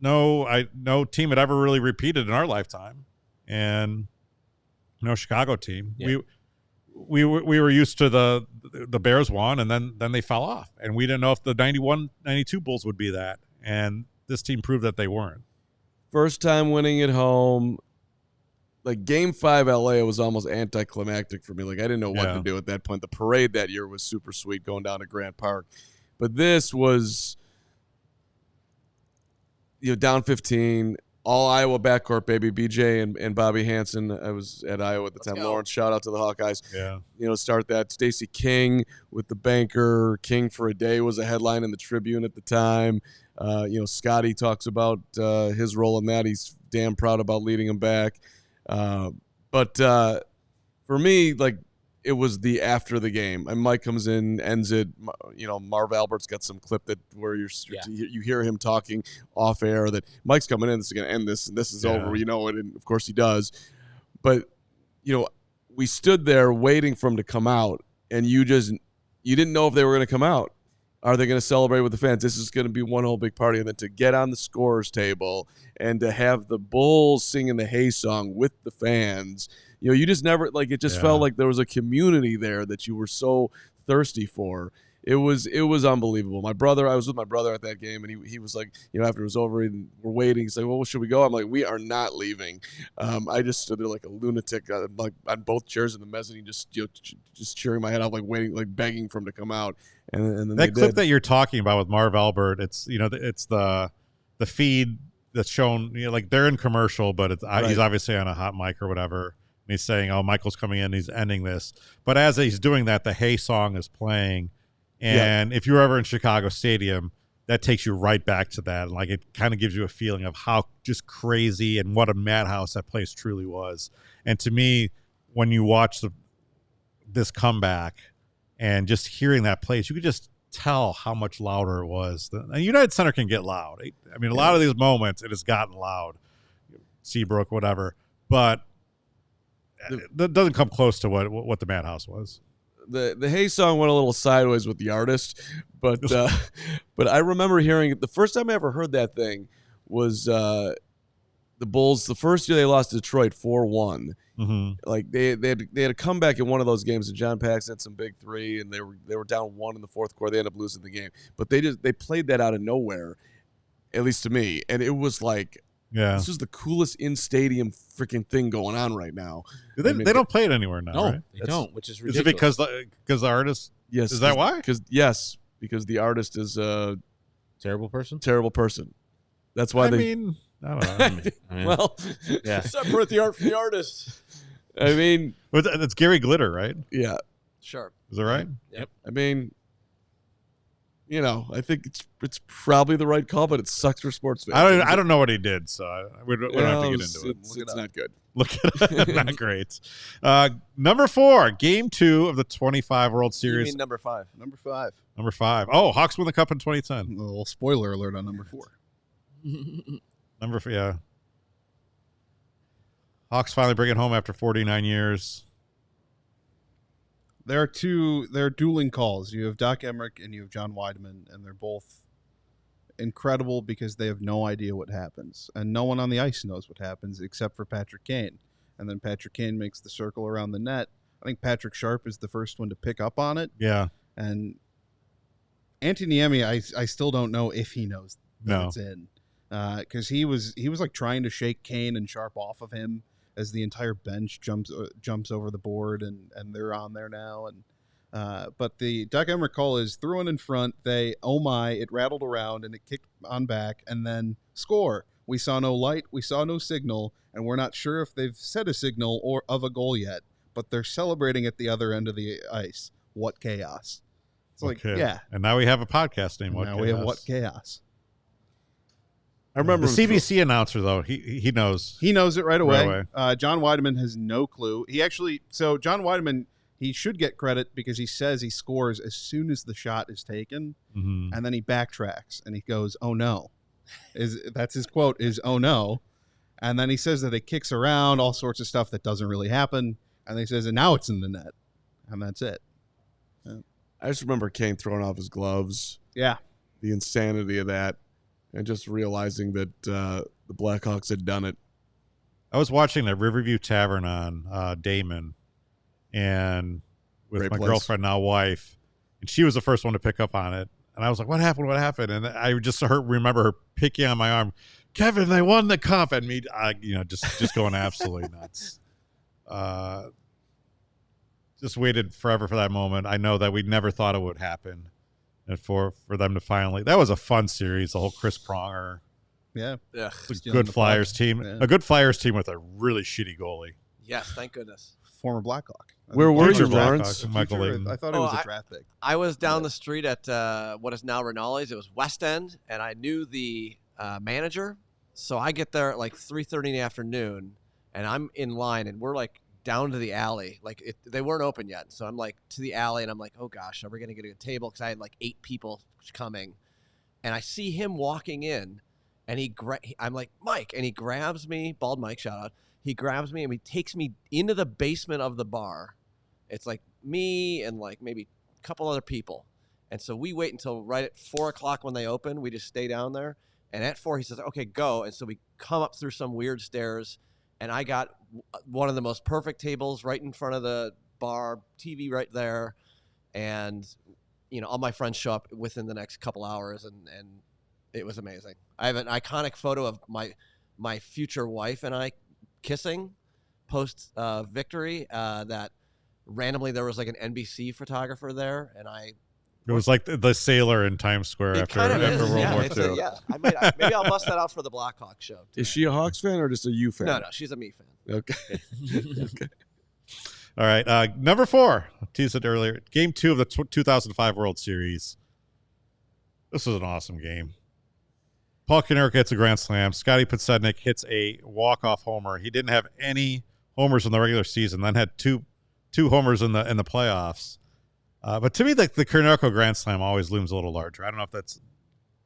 no team had ever really repeated in our lifetime, and no Chicago team. Yeah. we were used to the Bears won, and then they fell off, and we didn't know if the 91-92 Bulls would be that, and this team proved that they weren't. First time winning at home. Like Game 5 LA was almost anticlimactic for me. Like I didn't know what to do at that point. The parade that year was super sweet going down to Grant Park. But this was, down 15, all Iowa backcourt, baby. BJ and Bobby Hansen. I was at Iowa at the time. Lawrence, shout out to the Hawkeyes. Yeah. Start that. Stacey King with the banker. King for a Day was a headline in the Tribune at the time. Scotty talks about his role in that. He's damn proud about leading him back. But for me, like, it was the after the game. And Mike comes in, ends it. Marv Albert's got some clip where you hear him talking off air that Mike's coming in. This is going to end this, and this is over. And of course he does. But we stood there waiting for him to come out, and you didn't know if they were going to come out. Are they going to celebrate with the fans? This is going to be one whole big party. And then to get on the scorer's table and to have the Bulls singing the Hey song with the fans, you just never, like, it just felt like there was a community there that you were so thirsty for. It was unbelievable. I was with my brother at that game, and he was like, after it was over and we're waiting, he's like, well, should we go? I'm like, we are not leaving. I just stood there like a lunatic, like on both chairs in the mezzanine, just cheering my head off, like waiting, like begging for him to come out. And then that clip that you're talking about with Marv Albert, it's it's the feed that's shown, like they're in commercial, but he's obviously on a hot mic or whatever. And he's saying, oh, Michael's coming in, he's ending this. But as he's doing that, the Hey song is playing. And if you're ever in Chicago Stadium, that takes you right back to that. And like, it kind of gives you a feeling of how just crazy and what a madhouse that place truly was. And to me, when you watch this comeback and just hearing that place, you could just tell how much louder it was. The United Center can get loud. I mean, a lot of these moments, it has gotten loud. Seabrook, whatever. But that doesn't come close to what the madhouse was. The Hey song went a little sideways with the artist, but I remember hearing it. The first time I ever heard that thing was the Bulls. The first year they lost to Detroit 4-1. Mm-hmm. Like they had a comeback in one of those games, and John Paxson had some big three, and they were down 1 in the fourth quarter. They ended up losing the game, but they played that out of nowhere, at least to me, and it was like. Yeah, this is the coolest in-stadium freaking thing going on right now. They don't play it anywhere now, no, right? They don't, which is ridiculous. Is it because the artist? Yes. Is that why? Because the artist is a terrible person. That's why I don't know. Well, yeah. Separate the art from the artist. I mean, it's Gary Glitter, right? Yeah. Sure. Is that right? Yep. I mean, I think it's probably the right call, but it sucks for sports fans. I don't know what he did, so we don't have to get into it. It's not good. Look at it. Not great. Number 4, Game 2 of the 25 World Series. You mean number 5? Number 5. Oh, Hawks win the Cup in 2010. A little spoiler alert on number 4. Number 4, yeah. Hawks finally bring it home after 49 years. There are dueling calls. You have Doc Emmerich and you have John Weideman, and they're both incredible because they have no idea what happens. And no one on the ice knows what happens except for Patrick Kane. And then Patrick Kane makes the circle around the net. I think Patrick Sharp is the first one to pick up on it. Yeah. And Antoniemi, I still don't know if he knows that it's in. Because he was like trying to shake Kane and Sharp off of him as the entire bench jumps over the board, and they're on there now. And but the Doc Emmerich call is threw in front. It rattled around and it kicked on back, and then score. We saw no light, we saw no signal, and we're not sure if they've set a signal or of a goal yet. But they're celebrating at the other end of the ice. What chaos! It's like, yeah. And now we have a podcast name. What now chaos? we have What Chaos. I remember the CBC announcer, though. He knows. He knows it right away. John Weideman has no clue. John Weideman, he should get credit because he says he scores as soon as the shot is taken, and then he backtracks and he goes, "Oh no," that's his quote is "Oh no," and then he says that it kicks around, all sorts of stuff that doesn't really happen, and he says, "And now it's in the net," and that's it. Yeah. I just remember Kane throwing off his gloves. Yeah, the insanity of that. And just realizing that the Blackhawks had done it. I was watching the Riverview Tavern on Damon, and with Great my place. girlfriend, now wife, and she was the first one to pick up on it. And I was like, what happened? What happened? And I just remember her picking on my arm. Kevin, they won the cup. And me, just going absolutely nuts. Just waited forever for that moment. I know that we never thought it would happen. And for them to finally, that was a fun series. The whole Chris Pronger. Yeah. It's a good Flyers team. Yeah. A good Flyers team with a really shitty goalie. Yes, thank goodness. Former Blackhawk. Where were you, Future Lawrence? Blackhawks, Michael Layton. I thought it was a draft pick. I was down the street at what is now Rinaldi's. It was West End, and I knew the manager. So I get there at like 3:30 in the afternoon, and I'm in line, and we're like down to the alley. Like they weren't open yet. So I'm like to the alley, and I'm like, oh gosh, are we going to get a good table? Because I had like 8 people coming. And I see him walking in, and I'm like, Mike, and he grabs me, Bald Mike, shout out. He grabs me, and he takes me into the basement of the bar. It's like me and like maybe a couple other people. And so we wait until right at 4 o'clock when they open. We just stay down there. And at 4, he says, okay, go. And so we come up through some weird stairs, and I got one of the most perfect tables right in front of the bar, TV right there. And, all my friends show up within the next couple hours, and it was amazing. I have an iconic photo of my future wife and I kissing post victory that randomly there was like an NBC photographer there, and it was like the sailor in Times Square after World War II. Yeah, maybe I'll bust that out for the Blackhawks show today. Is she a Hawks fan or just a U fan? No, she's a me fan. Okay. Okay. All right, number 4. I teased it earlier. Game 2 of the 2005 World Series. This was an awesome game. Paul Konerko hits a grand slam. Scotty Podsednik hits a walk-off homer. He didn't have any homers in the regular season, then had two homers in the playoffs. But to me, the Konerko grand slam always looms a little larger. I don't know if that's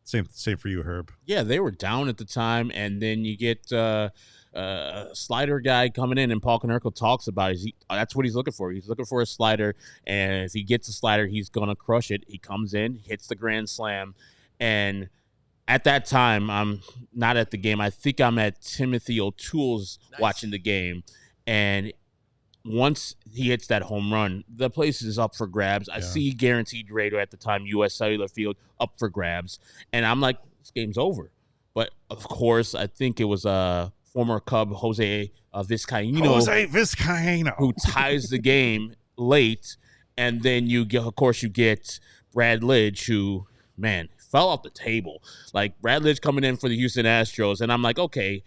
same for you, Herb. Yeah, they were down at the time, and then you get a slider guy coming in, and Paul Konerko talks about it. That's what he's looking for. He's looking for a slider, and if he gets a slider, he's going to crush it. He comes in, hits the grand slam, and at that time, I'm not at the game. I think I'm at Timothy O'Toole's watching the game, and once he hits that home run, the place is up for grabs. I see Guaranteed Rate at the time, U.S. Cellular Field, up for grabs, and I'm like, this game's over. But, of course, I think it was former Cub Jose Vizcaíno who ties the game late, and then you get Brad Lidge, who, man, fell off the table. Like, Brad Lidge coming in for the Houston Astros, and I'm like, okay,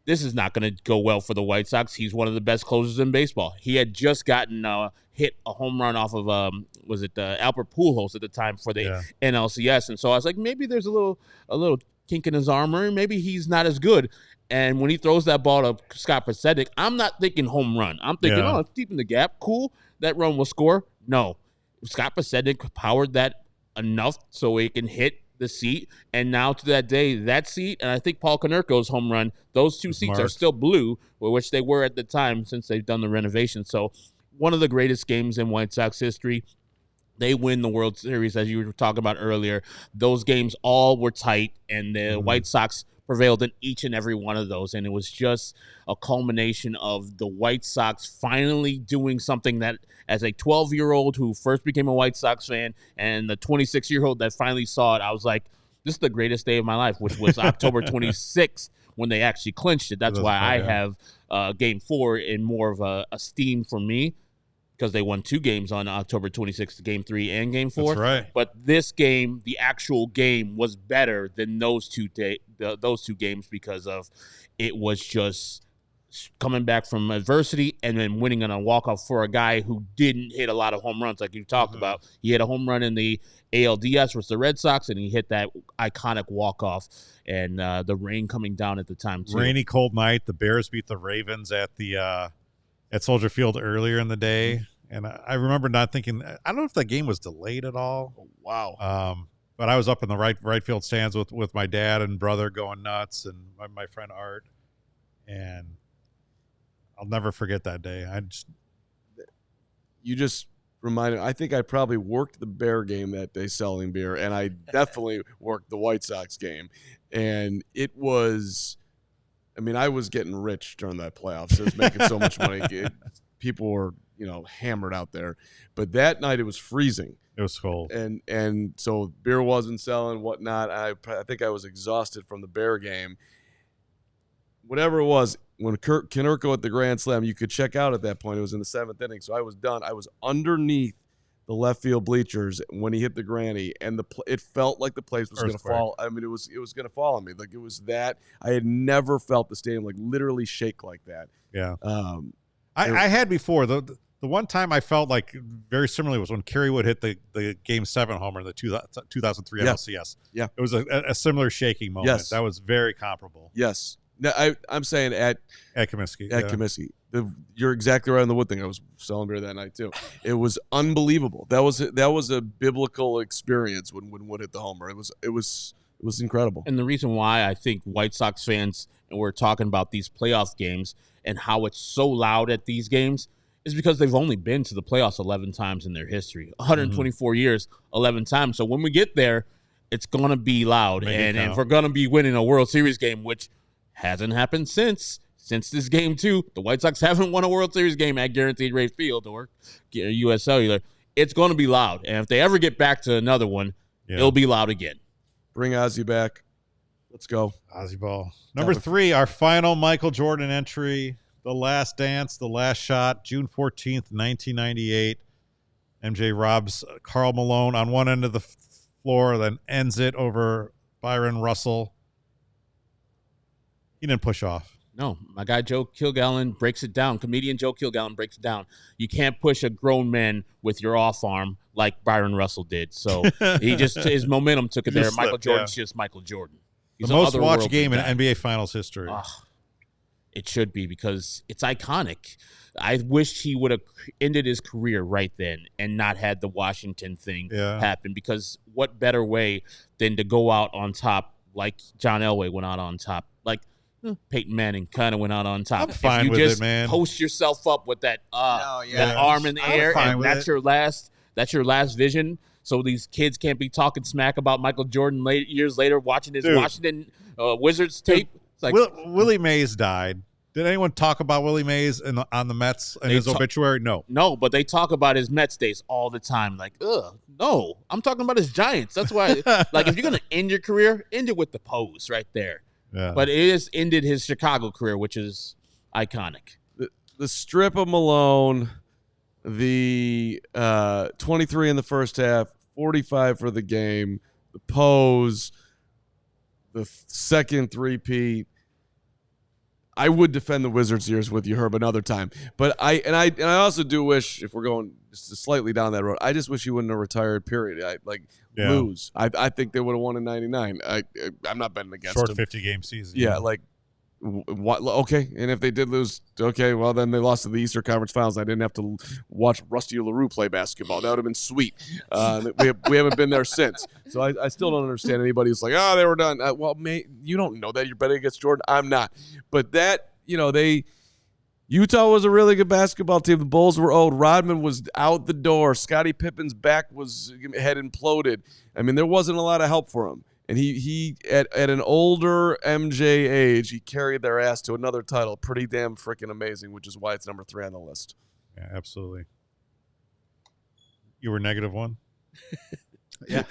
this is not going to go well for the White Sox. He's one of the best closers in baseball. He had just gotten hit a home run off of Albert Pujols at the time for the NLCS, and so I was like, maybe there's a little kink in his armor, maybe he's not as good. And when he throws that ball to Scott Podsednik, I'm not thinking home run. I'm thinking, it's deep in the gap. Cool, that run will score. No, Scott Podsednik powered that enough so he can hit the seat, and now to that day, that seat, and I think Paul Konerko's home run, those two seats are still blue, which they were at the time since they've done the renovation. So one of the greatest games in White Sox history. They win the World Series, as you were talking about earlier. Those games all were tight, and the White Sox prevailed in each and every one of those, and it was just a culmination of the White Sox finally doing something that, as a 12-year-old who first became a White Sox fan and the 26-year-old that finally saw it, I was like, this is the greatest day of my life, which was October 26th when they actually clinched it. That's why I have Game 4 in more of a esteem for me, because they won 2 games on October 26th, Game 3 and Game 4. That's right. But this game, the actual game, was better than those two games because of it was just coming back from adversity and then winning on a walk-off for a guy who didn't hit a lot of home runs like you talked about. He hit a home run in the ALDS versus the Red Sox, and he hit that iconic walk-off, and the rain coming down at the time, too. Rainy, cold night. The Bears beat the Ravens at Soldier Field earlier in the day, and I remember not thinking. I don't know if that game was delayed at all. Oh, wow. But I was up in the right field stands with my dad and brother going nuts, and my friend Art, and I'll never forget that day. You just reminded. I think I probably worked the Bear game that day selling beer, and I definitely worked the White Sox game, and it was. I mean, I was getting rich during that playoffs. I was making so much money. People were hammered out there. But that night it was freezing. It was cold. And so beer wasn't selling, whatnot. I think I was exhausted from the Bear game. Whatever it was, when Konerko at the Grand Slam, you could check out at that point. It was in the 7th inning, so I was done. I was underneath the left field bleachers when he hit the granny, and it felt like the place was going to fall. I mean, it was going to fall on me. Like, it was that. I had never felt the stadium like literally shake like that. Yeah. I had before. The one time I felt like very similarly was when Kerry Wood hit the Game 7 homer in the 2003 LCS. Yeah. It was a similar shaking moment. Yes. That was very comparable. Yes. No, I'm saying at Comiskey. Comiskey. You're exactly right on the Wood thing. I was selling beer that night too. It was unbelievable. That was a biblical experience when Wood hit the homer. It was incredible. And the reason why I think White Sox fans, and we're talking about these playoff games and how it's so loud at these games, is because they've only been to the playoffs 11 times in their history. 124 years, 11 times. So when we get there, it's going to be loud. And we're going to be winning a World Series game, which hasn't happened since this game, too. The White Sox haven't won a World Series game at Guaranteed Rate Field or U.S. Cellular. It's going to be loud. And if they ever get back to another one, it'll be loud again. Bring Ozzy back. Let's go. Ozzy ball. Number 3, our final Michael Jordan entry, The Last Dance, The Last Shot, June 14th, 1998. MJ robs Karl Malone on one end of the floor, then ends it over Byron Russell. He didn't push off. No, my guy Joe Kilgallen breaks it down. Comedian Joe Kilgallen breaks it down. You can't push a grown man with your off arm like Byron Russell did. So his momentum took it there. Michael Jordan's just Michael Jordan. He's the most watched game in NBA Finals history. It should be because it's iconic. I wished he would have ended his career right then and not had the Washington thing happen, because what better way than to go out on top like John Elway went out on top, like Peyton Manning kind of went out on top. I'm fine with it, man. Post yourself up with that that arm in the air, and that's your last vision. So these kids can't be talking smack about Michael Jordan years later watching his Washington Wizards tape. It's like Willie Mays died. Did anyone talk about Willie Mays on the Mets and his obituary? No, but they talk about his Mets days all the time. Like, no, I'm talking about his Giants. That's why, like, if you're gonna end your career, end it with the pose right there. Yeah. But it has ended his Chicago career, which is iconic. The strip of Malone, the 23 in the first half, 45 for the game, the pose, the second three-peat. I would defend the Wizards years with you, Herb, another time. But I also do wish, if we're going just slightly down that road, I just wish he wouldn't have retired, period. Lose. I think they would have won in 99. I'm not betting against short them. 50-game season. Yeah, like, what? Okay, and if they did lose, okay, well, then they lost to the Eastern Conference Finals. I didn't have to watch Rusty LaRue play basketball. That would have been sweet. We haven't been there since. So I still don't understand anybody who's like, they were done. Well, you don't know that. You're betting against Jordan. I'm not. But that, Utah was a really good basketball team. The Bulls were old. Rodman was out the door. Scottie Pippen's back had imploded. I mean, there wasn't a lot of help for him. And he at an older MJ age, he carried their ass to another title. Pretty damn freaking amazing, which is why it's number 3 on the list. Yeah, absolutely. You were -1? Yeah.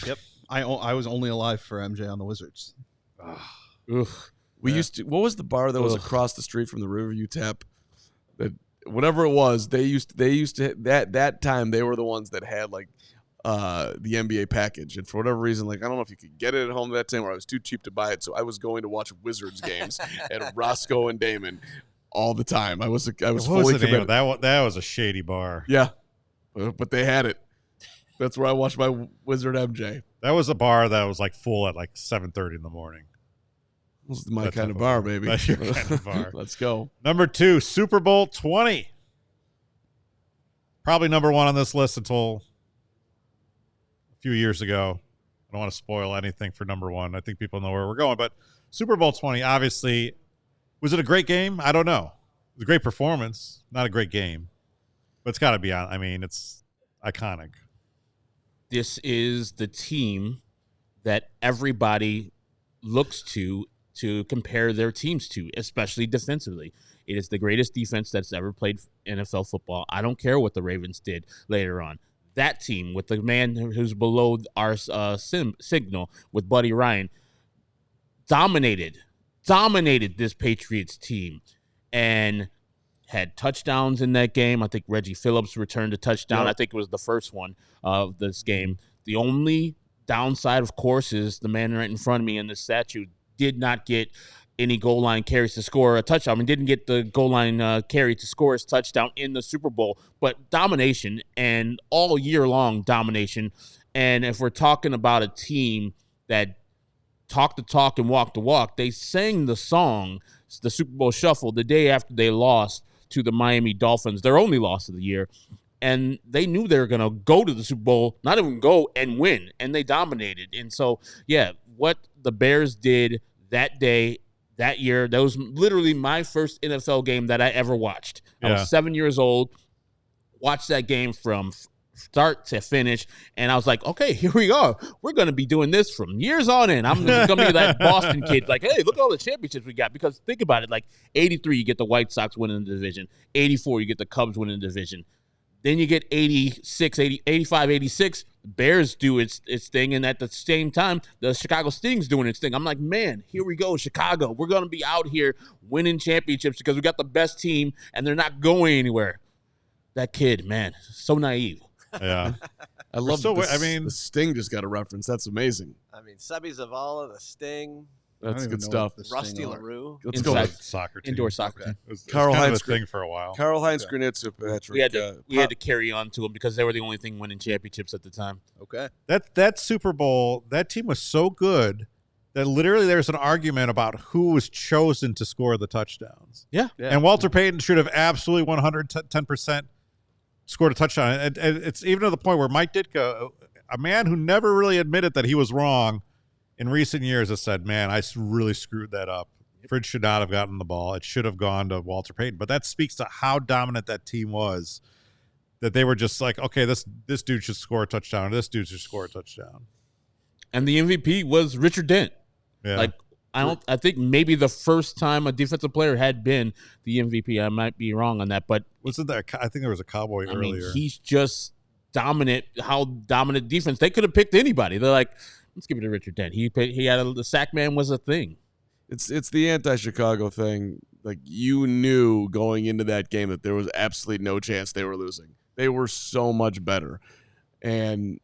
Yep. I was only alive for MJ on the Wizards. We used to. What was the bar that was across the street from the Riverview Tap? That whatever it was, they used to that time they were the ones that had like the NBA package, and for whatever reason, like I don't know if you could get it at home that time, or I was too cheap to buy it, so I was going to watch Wizards games at Roscoe and Damon all the time. I was fully committed. That was a shady bar. Yeah, but they had it. That's where I watched my Wizard MJ. That was a bar that was like full at like 7:30 in the morning. This is my kind of bar, baby. That's your kind of bar. Let's go. Number 2, Super Bowl 20. Probably number 1 on this list until a few years ago. I don't want to spoil anything for number 1. I think people know where we're going. But Super Bowl 20, obviously, was it a great game? I don't know. It was a great performance. Not a great game. But it's got to be on. I mean, it's iconic. This is the team that everybody looks to to compare their teams to, especially defensively. It is the greatest defense that's ever played NFL football. I don't care what the Ravens did later on. That team with the man who's below our signal with Buddy Ryan dominated this Patriots team and had touchdowns in that game. I think Reggie Phillips returned a touchdown. Yep. I think it was the first one of this game. The only downside, of course, is the man right in front of me in this statue did not get any goal line carries to score a touchdown. I mean, didn't get the goal line carry to score his touchdown in the Super Bowl, but domination and all year long domination. And if we're talking about a team that talked the talk and walked the walk, they sang the song, the Super Bowl Shuffle, the day after they lost to the Miami Dolphins, their only loss of the year. And they knew they were going to go to the Super Bowl, not even go and win, and they dominated. And so, yeah, what the Bears did that day, that year, that was literally my first NFL game that I ever watched. I was 7 years old, watched that game from start to finish, and I was like, okay, here we go. We're going to be doing this from years on in. I'm going to be that Boston kid, like, hey, look at all the championships we got. Because think about it, like 83, you get the White Sox winning the division. 84, you get the Cubs winning the division. Then you get 86, 80, 85, 86. The Bears do its thing, and at the same time, the Chicago Sting's doing its thing. I'm like, man, here we go, Chicago. We're going to be out here winning championships because we got the best team, and they're not going anywhere. That kid, man, so naive. Yeah. I love the Sting just got a reference. That's amazing. I mean, Sebby Zavala, the Sting. That's good stuff. Rusty LaRue. Let's go with soccer team. Indoor soccer team. It was kind of a thing for a while. Karl-Heinz Granitza, Patrick. We had to carry on to them because they were the only thing winning championships at the time. Okay. That Super Bowl, that team was so good that literally there's an argument about who was chosen to score the touchdowns. Yeah. And Walter Payton should have absolutely 110% scored a touchdown. And it's even to the point where Mike Ditka, a man who never really admitted that he was wrong in recent years, has said, man, I really screwed that up. Fridge should not have gotten the ball. It should have gone to Walter Payton. But that speaks to how dominant that team was, that they were just like, okay, this dude should score a touchdown. This dude should score a touchdown. And the MVP was Richard Dent. Yeah. Like, I think maybe the first time a defensive player had been the MVP. I might be wrong on that, but wasn't there? I think there was a Cowboy earlier. Mean, he's just dominant. How dominant defense? They could have picked anybody. They're like, let's give it to Richard Dent. He had the sack man was a thing. It's the anti-Chicago thing. Like, you knew going into that game that there was absolutely no chance they were losing. They were so much better, and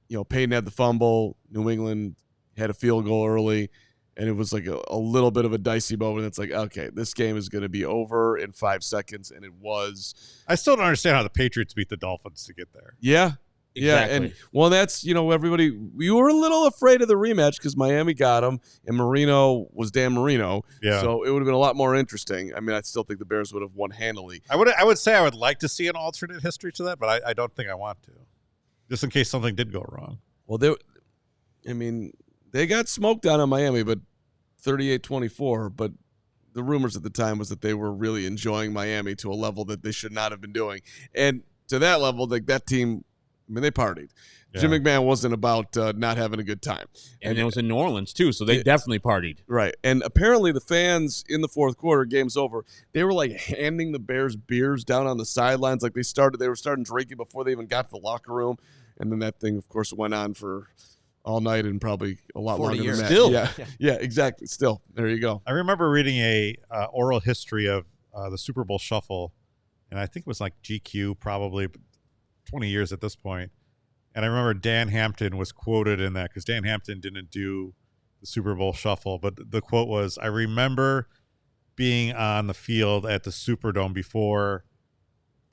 Payton had the fumble. New England had a field goal early. And it was like a little bit of a dicey moment. It's like, okay, this game is going to be over in 5 seconds, and it was. I still don't understand how the Patriots beat the Dolphins to get there. Yeah. Exactly. Yeah, and that's, everybody, we were a little afraid of the rematch because Miami got him, and Marino was Dan Marino. Yeah. So it would have been a lot more interesting. I mean, I still think the Bears would have won handily. I would say I would like to see an alternate history to that, but I don't think I want to, just in case something did go wrong. Well, they got smoked down in Miami, but 38-24. But the rumors at the time was that they were really enjoying Miami to a level that they should not have been doing. And to that level, like that team, they partied. Yeah. Jim McMahon wasn't about not having a good time. And it was in New Orleans, too, so they definitely partied. Right. And apparently the fans in the fourth quarter, game's over, they were like handing the Bears beers down on the sidelines. Like they were starting drinking before they even got to the locker room. And then that thing, of course, went on for all night and probably a lot 40 longer years. than that. Still. Yeah, exactly. Still, there you go. I remember reading a oral history of the Super Bowl Shuffle, and I think it was like GQ, probably 20 years at this point. And I remember Dan Hampton was quoted in that because Dan Hampton didn't do the Super Bowl Shuffle, but the quote was, "I remember being on the field at the Superdome before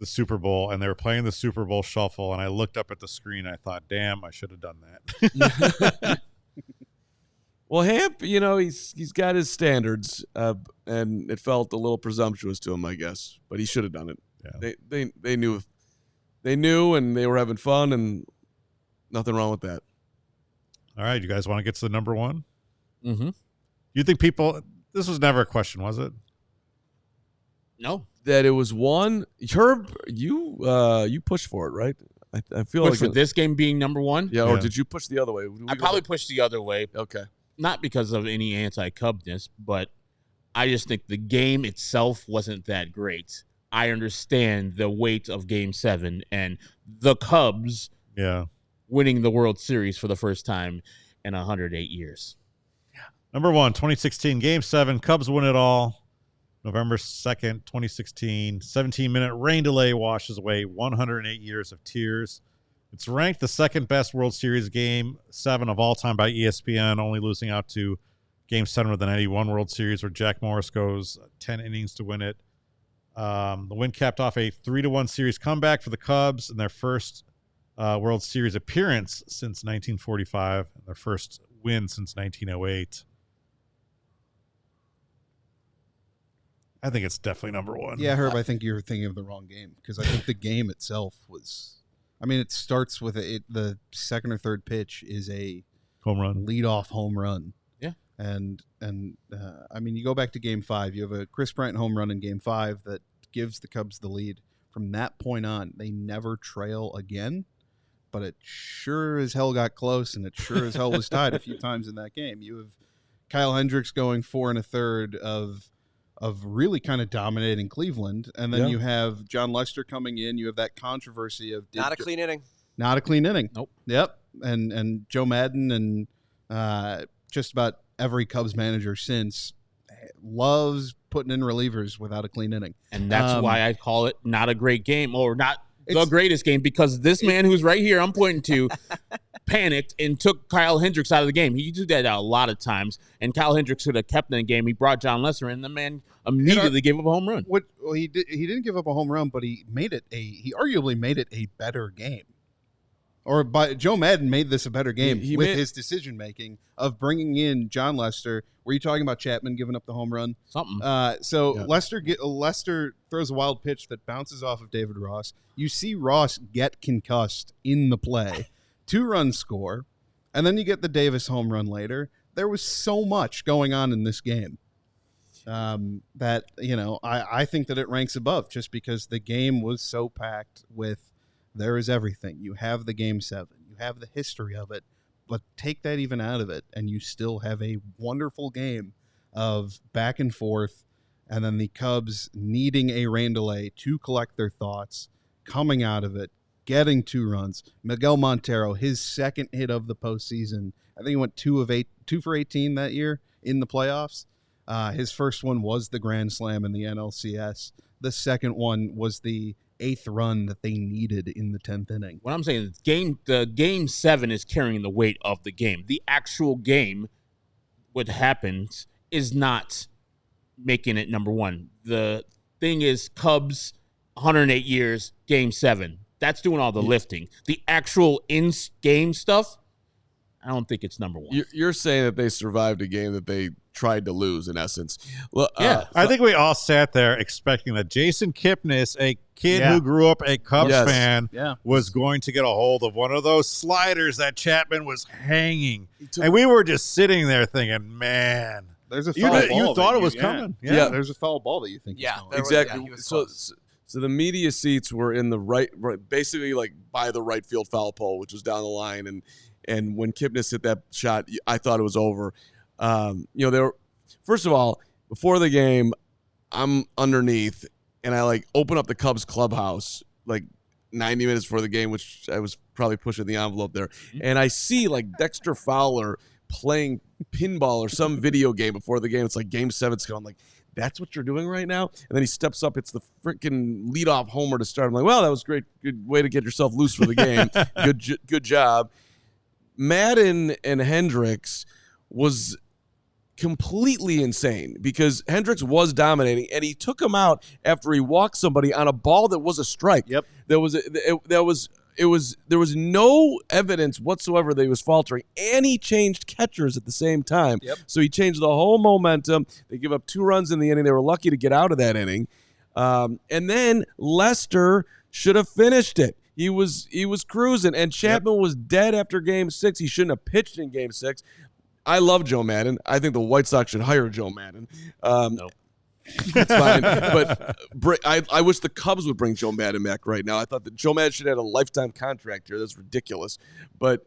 the Super Bowl, and they were playing the Super Bowl Shuffle, and I looked up at the screen, and I thought, damn, I should have done that." Well, Hamp, he's got his standards, and it felt a little presumptuous to him, I guess, but he should have done it. Yeah. They knew, and they were having fun, and nothing wrong with that. All right, you guys want to get to the number one? Mm-hmm. You think this was never a question, was it? No. That it was one. Herb, you pushed for it, right? I feel push for this game being number one. Yeah, or did you push the other way? I probably pushed the other way. Okay. not because of any anti-Cubness, but I just think the game itself wasn't that great. I understand the weight of Game 7 and the Cubs winning the World Series for the first time in 108 years. Number 1, 2016, Game 7. Cubs win it all. November 2nd, 2016. 17-minute rain delay washes away 108 years of tears. It's ranked the second best World Series Game 7 of all time by ESPN, only losing out to Game 7 of the 91 World Series, where Jack Morris goes 10 innings to win it. The win capped off a 3-1 series comeback for the Cubs in their first World Series appearance since 1945, and their first win since 1908. I think it's definitely number 1. Yeah, Herb, I think you're thinking of the wrong game, because I think the game itself was... I mean, it starts with the second or third pitch is a home run, leadoff home run. Yeah, and I mean, you go back to Game 5. You have a Chris Bryant home run in Game 5 that gives the Cubs the lead. From that point on, they never trail again. But it sure as hell got close, and it sure as hell was tied a few times in that game. You have Kyle Hendricks going 4 1/3 of really kind of dominating Cleveland. And then you have John Lester coming in. You have that controversy of... Not a clean inning. Not a clean inning. Nope. Yep. And Joe Madden and just about every Cubs manager since loves putting in relievers without a clean inning. And that's why I call it not a great game, or not the greatest game, because this man who's right here I'm pointing to panicked and took Kyle Hendricks out of the game. He did that a lot of times, and Kyle Hendricks could have kept in the game. He brought John Lester in, the man immediately gave up a home run. Well, he didn't give up a home run, but he arguably made it a better game. Joe Madden made this a better game with his decision making of bringing in John Lester. Were you talking about Chapman giving up the home run? Something. Lester throws a wild pitch that bounces off of David Ross. You see Ross get concussed in the play. 2-run score, and then you get the Davis home run later. There was so much going on in this game that, I think that it ranks above, just because the game was so packed with there is everything. You have the Game 7. You have the history of it, but take that even out of it, and you still have a wonderful game of back and forth, and then the Cubs needing a rain delay to collect their thoughts, coming out of it, getting 2 runs. Miguel Montero, his second hit of the postseason. I think he went 2 for 18 that year in the playoffs. His first one was the grand slam in the NLCS. The second one was the 8th run that they needed in the 10th inning. What I'm saying is the game 7 is carrying the weight of the game. The actual game, what happens, is not making it number 1. The thing is Cubs, 108 years, Game 7. That's doing all the lifting. The actual in-game stuff, I don't think it's number 1. You're saying that they survived a game that they tried to lose, in essence. Well, yeah. I think we all sat there expecting that Jason Kipnis, a kid who grew up a Cubs fan, was going to get a hold of one of those sliders that Chapman was hanging. And we were just sitting there thinking, man. There's a foul ball. You thought it was coming. Yeah, there's a foul ball that you think is coming. Exactly. So the media seats were in the right, basically like by the right field foul pole, which was down the line. And when Kipnis hit that shot, I thought it was over. First of all, before the game, I'm underneath, and I open up the Cubs clubhouse 90 minutes before the game, which I was probably pushing the envelope there, and I see Dexter Fowler playing pinball or some video game before the game. It's like Game 7's going. I'm like, that's what you're doing right now? And then he steps up. It's the freaking leadoff homer to start. I'm like, well, that was great. Good way to get yourself loose for the game. Good job. Madden and Hendricks was completely insane because Hendricks was dominating, and he took him out after he walked somebody on a ball that was a strike. Yep. There was no evidence whatsoever that he was faltering, and he changed catchers at the same time. Yep. So he changed the whole momentum. They give up 2 runs in the inning. They were lucky to get out of that inning. And then Lester should have finished it. He was cruising, and Chapman was dead after Game 6. He shouldn't have pitched in Game 6. I love Joe Madden. I think the White Sox should hire Joe Madden. No. It's fine. But I wish the Cubs would bring Joe Madden back right now. I thought that Joe Madden should have had a lifetime contract here. That's ridiculous. But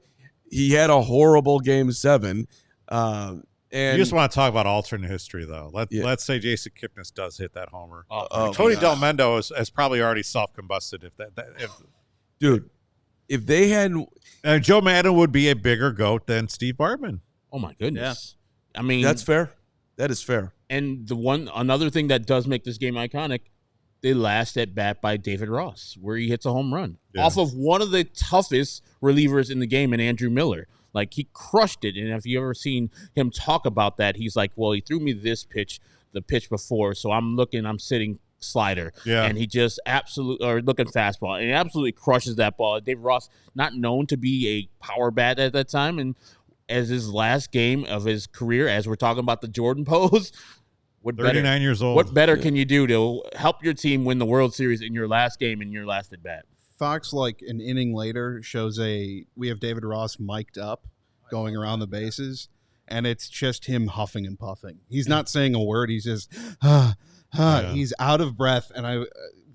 he had a horrible Game 7. And you just want to talk about alternate history, though. Let's say Jason Kipnis does hit that homer. Tony Del Mendo has probably already self-combusted. Dude, if they had, Joe Madden would be a bigger goat than Steve Bartman. Oh my goodness! I mean, that's fair. That is fair. And another thing that does make this game iconic, the last at bat by David Ross, where he hits a home run off of one of the toughest relievers in the game, in Andrew Miller. Like, he crushed it. And if you ever seen him talk about that, he's like, well, he threw me this pitch, the pitch before, so I'm sitting slider. Yeah. And he just looking fastball. And he absolutely crushes that ball. David Ross, not known to be a power bat at that time. And as his last game of his career, as we're talking about the Jordan pose, 39 years old. What better can you do to help your team win the World Series in your last game and your last at bat? Fox, like an inning later, shows we have David Ross mic'd up going around the bases, and it's just him huffing and puffing. He's not saying a word. He's just, he's out of breath. And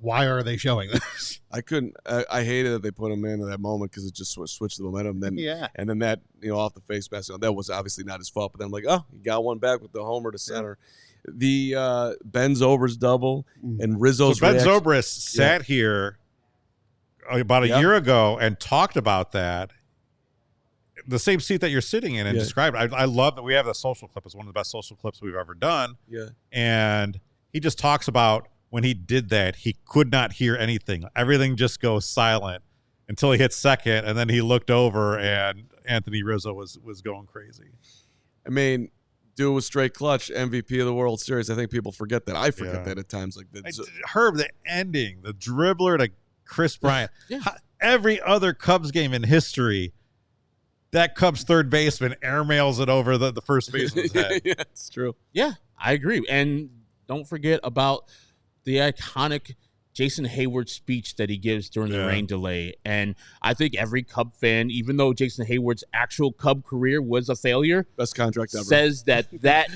why are they showing this? I hated that they put him in at that moment because it just switched the momentum. And then that, off the face mask, that was obviously not his fault. But then I'm like, oh, he got one back with the homer to center. The Ben Zobrist double and Rizzo's Ben Zobrist sat here about a year ago and talked about that, the same seat that you're sitting in, and described it. I love that we have the social clip. It's one of the best social clips we've ever done. Yeah. And he just talks about when he did that, he could not hear anything. Everything just goes silent until he hit second, and then he looked over and Anthony Rizzo was going crazy. I mean, dude was straight clutch, MVP of the World Series. I think people forget that. I forget that at times like that. Herb, the ending, the dribbler to Chris Bryant. Every other Cubs game in history, that Cubs third baseman airmails it over the first baseman's head. Yeah, it's true. Yeah, I agree. And don't forget about the iconic Jason Hayward speech that he gives during the rain delay. And I think every Cub fan, even though Jason Hayward's actual Cub career was a failure, best contract ever, says that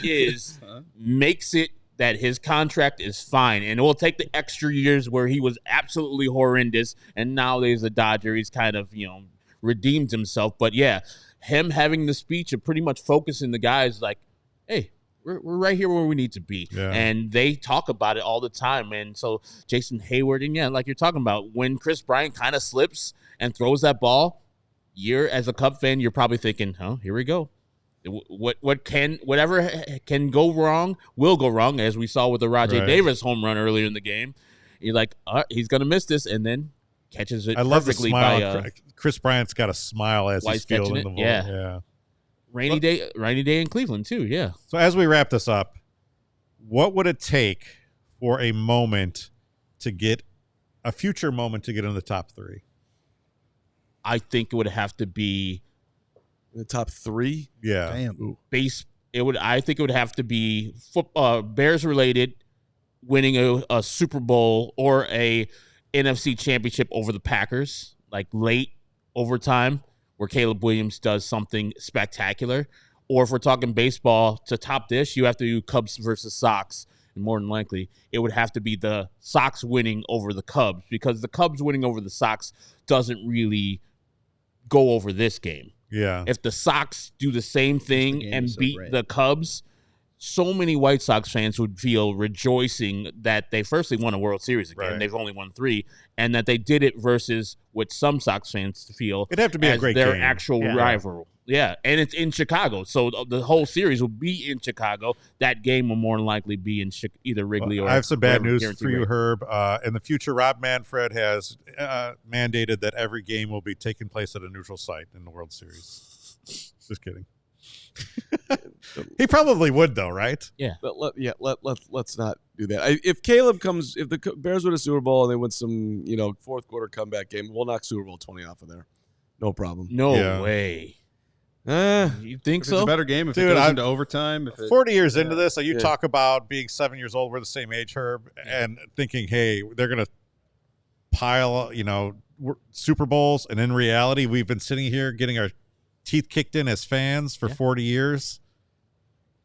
is makes it that his contract is fine. And it will take the extra years where he was absolutely horrendous, and now he's a Dodger. He's kind of, redeemed himself. But yeah, him having the speech of pretty much focusing the guys like, hey, we're right here where we need to be. Yeah. And they talk about it all the time. And so Jason Hayward, and like you're talking about, when Chris Bryant kind of slips and throws that ball, as a Cub fan, you're probably thinking, here we go. Whatever can go wrong will go wrong, as we saw with the Rajay Davis home run earlier in the game. You're like, he's going to miss this, and then catches it perfectly. I love the smile. Chris Bryant's got a smile as he's fielding the ball. Yeah. Rainy day in Cleveland too. Yeah. So as we wrap this up, what would it take for a future moment to get in the top three? I think it would have to be the top three. Yeah. Damn. I think it would have to be Bears related, winning a Super Bowl or a NFC championship over the Packers, like late overtime, where Caleb Williams does something spectacular. Or if we're talking baseball, to top this, you have to do Cubs versus Sox. And more than likely, it would have to be the Sox winning over the Cubs, because the Cubs winning over the Sox doesn't really go over this game. Yeah. If the Sox do the same thing and beat the Cubs, so many White Sox fans would feel rejoicing that they firstly won a World Series again. They've only won 3, and that they did it versus what some Sox fans feel it'd have to be as a great their game. Actual rival. Yeah, and it's in Chicago, so the whole series will be in Chicago. That game will more than likely be in either Wrigley or. I have some bad news for you, Herb. In the future, Rob Manfred has mandated that every game will be taking place at a neutral site in the World Series. Just kidding. He probably would, though, right? Yeah. Let's not do that. If the Bears win a Super Bowl and they win some, fourth quarter comeback game, we'll knock Super Bowl 20 off of there. No problem. No way. You think so? It's a better game if it goes into overtime. 40 years into this, you talk about being 7 years old. We're the same age, Herb, and thinking, hey, they're going to pile, Super Bowls. And in reality, we've been sitting here getting our teeth kicked in as fans for 40 years.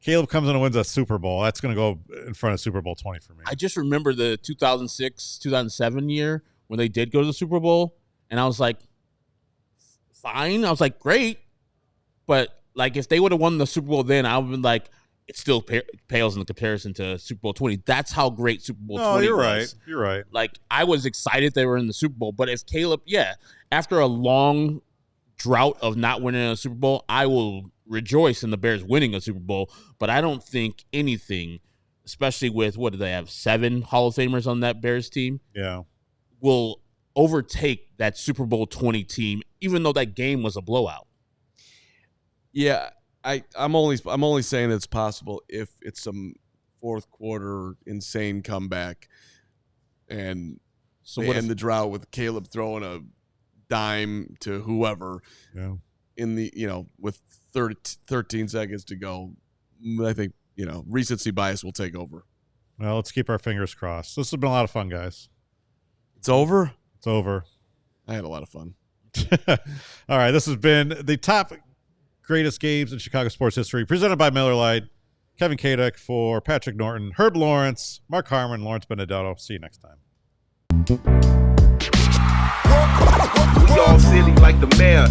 Caleb comes in and wins a Super Bowl. That's going to go in front of Super Bowl 20 for me. I just remember the 2006, 2007 year when they did go to the Super Bowl, and I was like, fine. I was like, great. But Like, if they would have won the Super Bowl then, I would have been like, it still pales in the comparison to Super Bowl 20. That's how great Super Bowl 20 you're was. right. You're right. Like, I was excited they were in the Super Bowl. But if Caleb, after a long drought of not winning a Super Bowl, I will rejoice in the Bears winning a Super Bowl. But I don't think anything, especially with, what do they have, 7 Hall of Famers on that Bears team? Yeah. Will overtake that Super Bowl 20 team, even though that game was a blowout. Yeah, I'm only saying it's possible if it's some fourth quarter insane comeback, and So they what end if, the drought with Caleb throwing a dime to whoever in the with 13 seconds to go. I think recency bias will take over. Well, let's keep our fingers crossed. This has been a lot of fun, guys. It's over. It's over. I had a lot of fun. All right, this has been the top greatest games in Chicago sports history, presented by Miller Lite. Kevin Kaduk for Patrick Norton, Herb Lawrence, Mark Carman, Lawrence Benedetto. See you next time. We all silly like the mayor.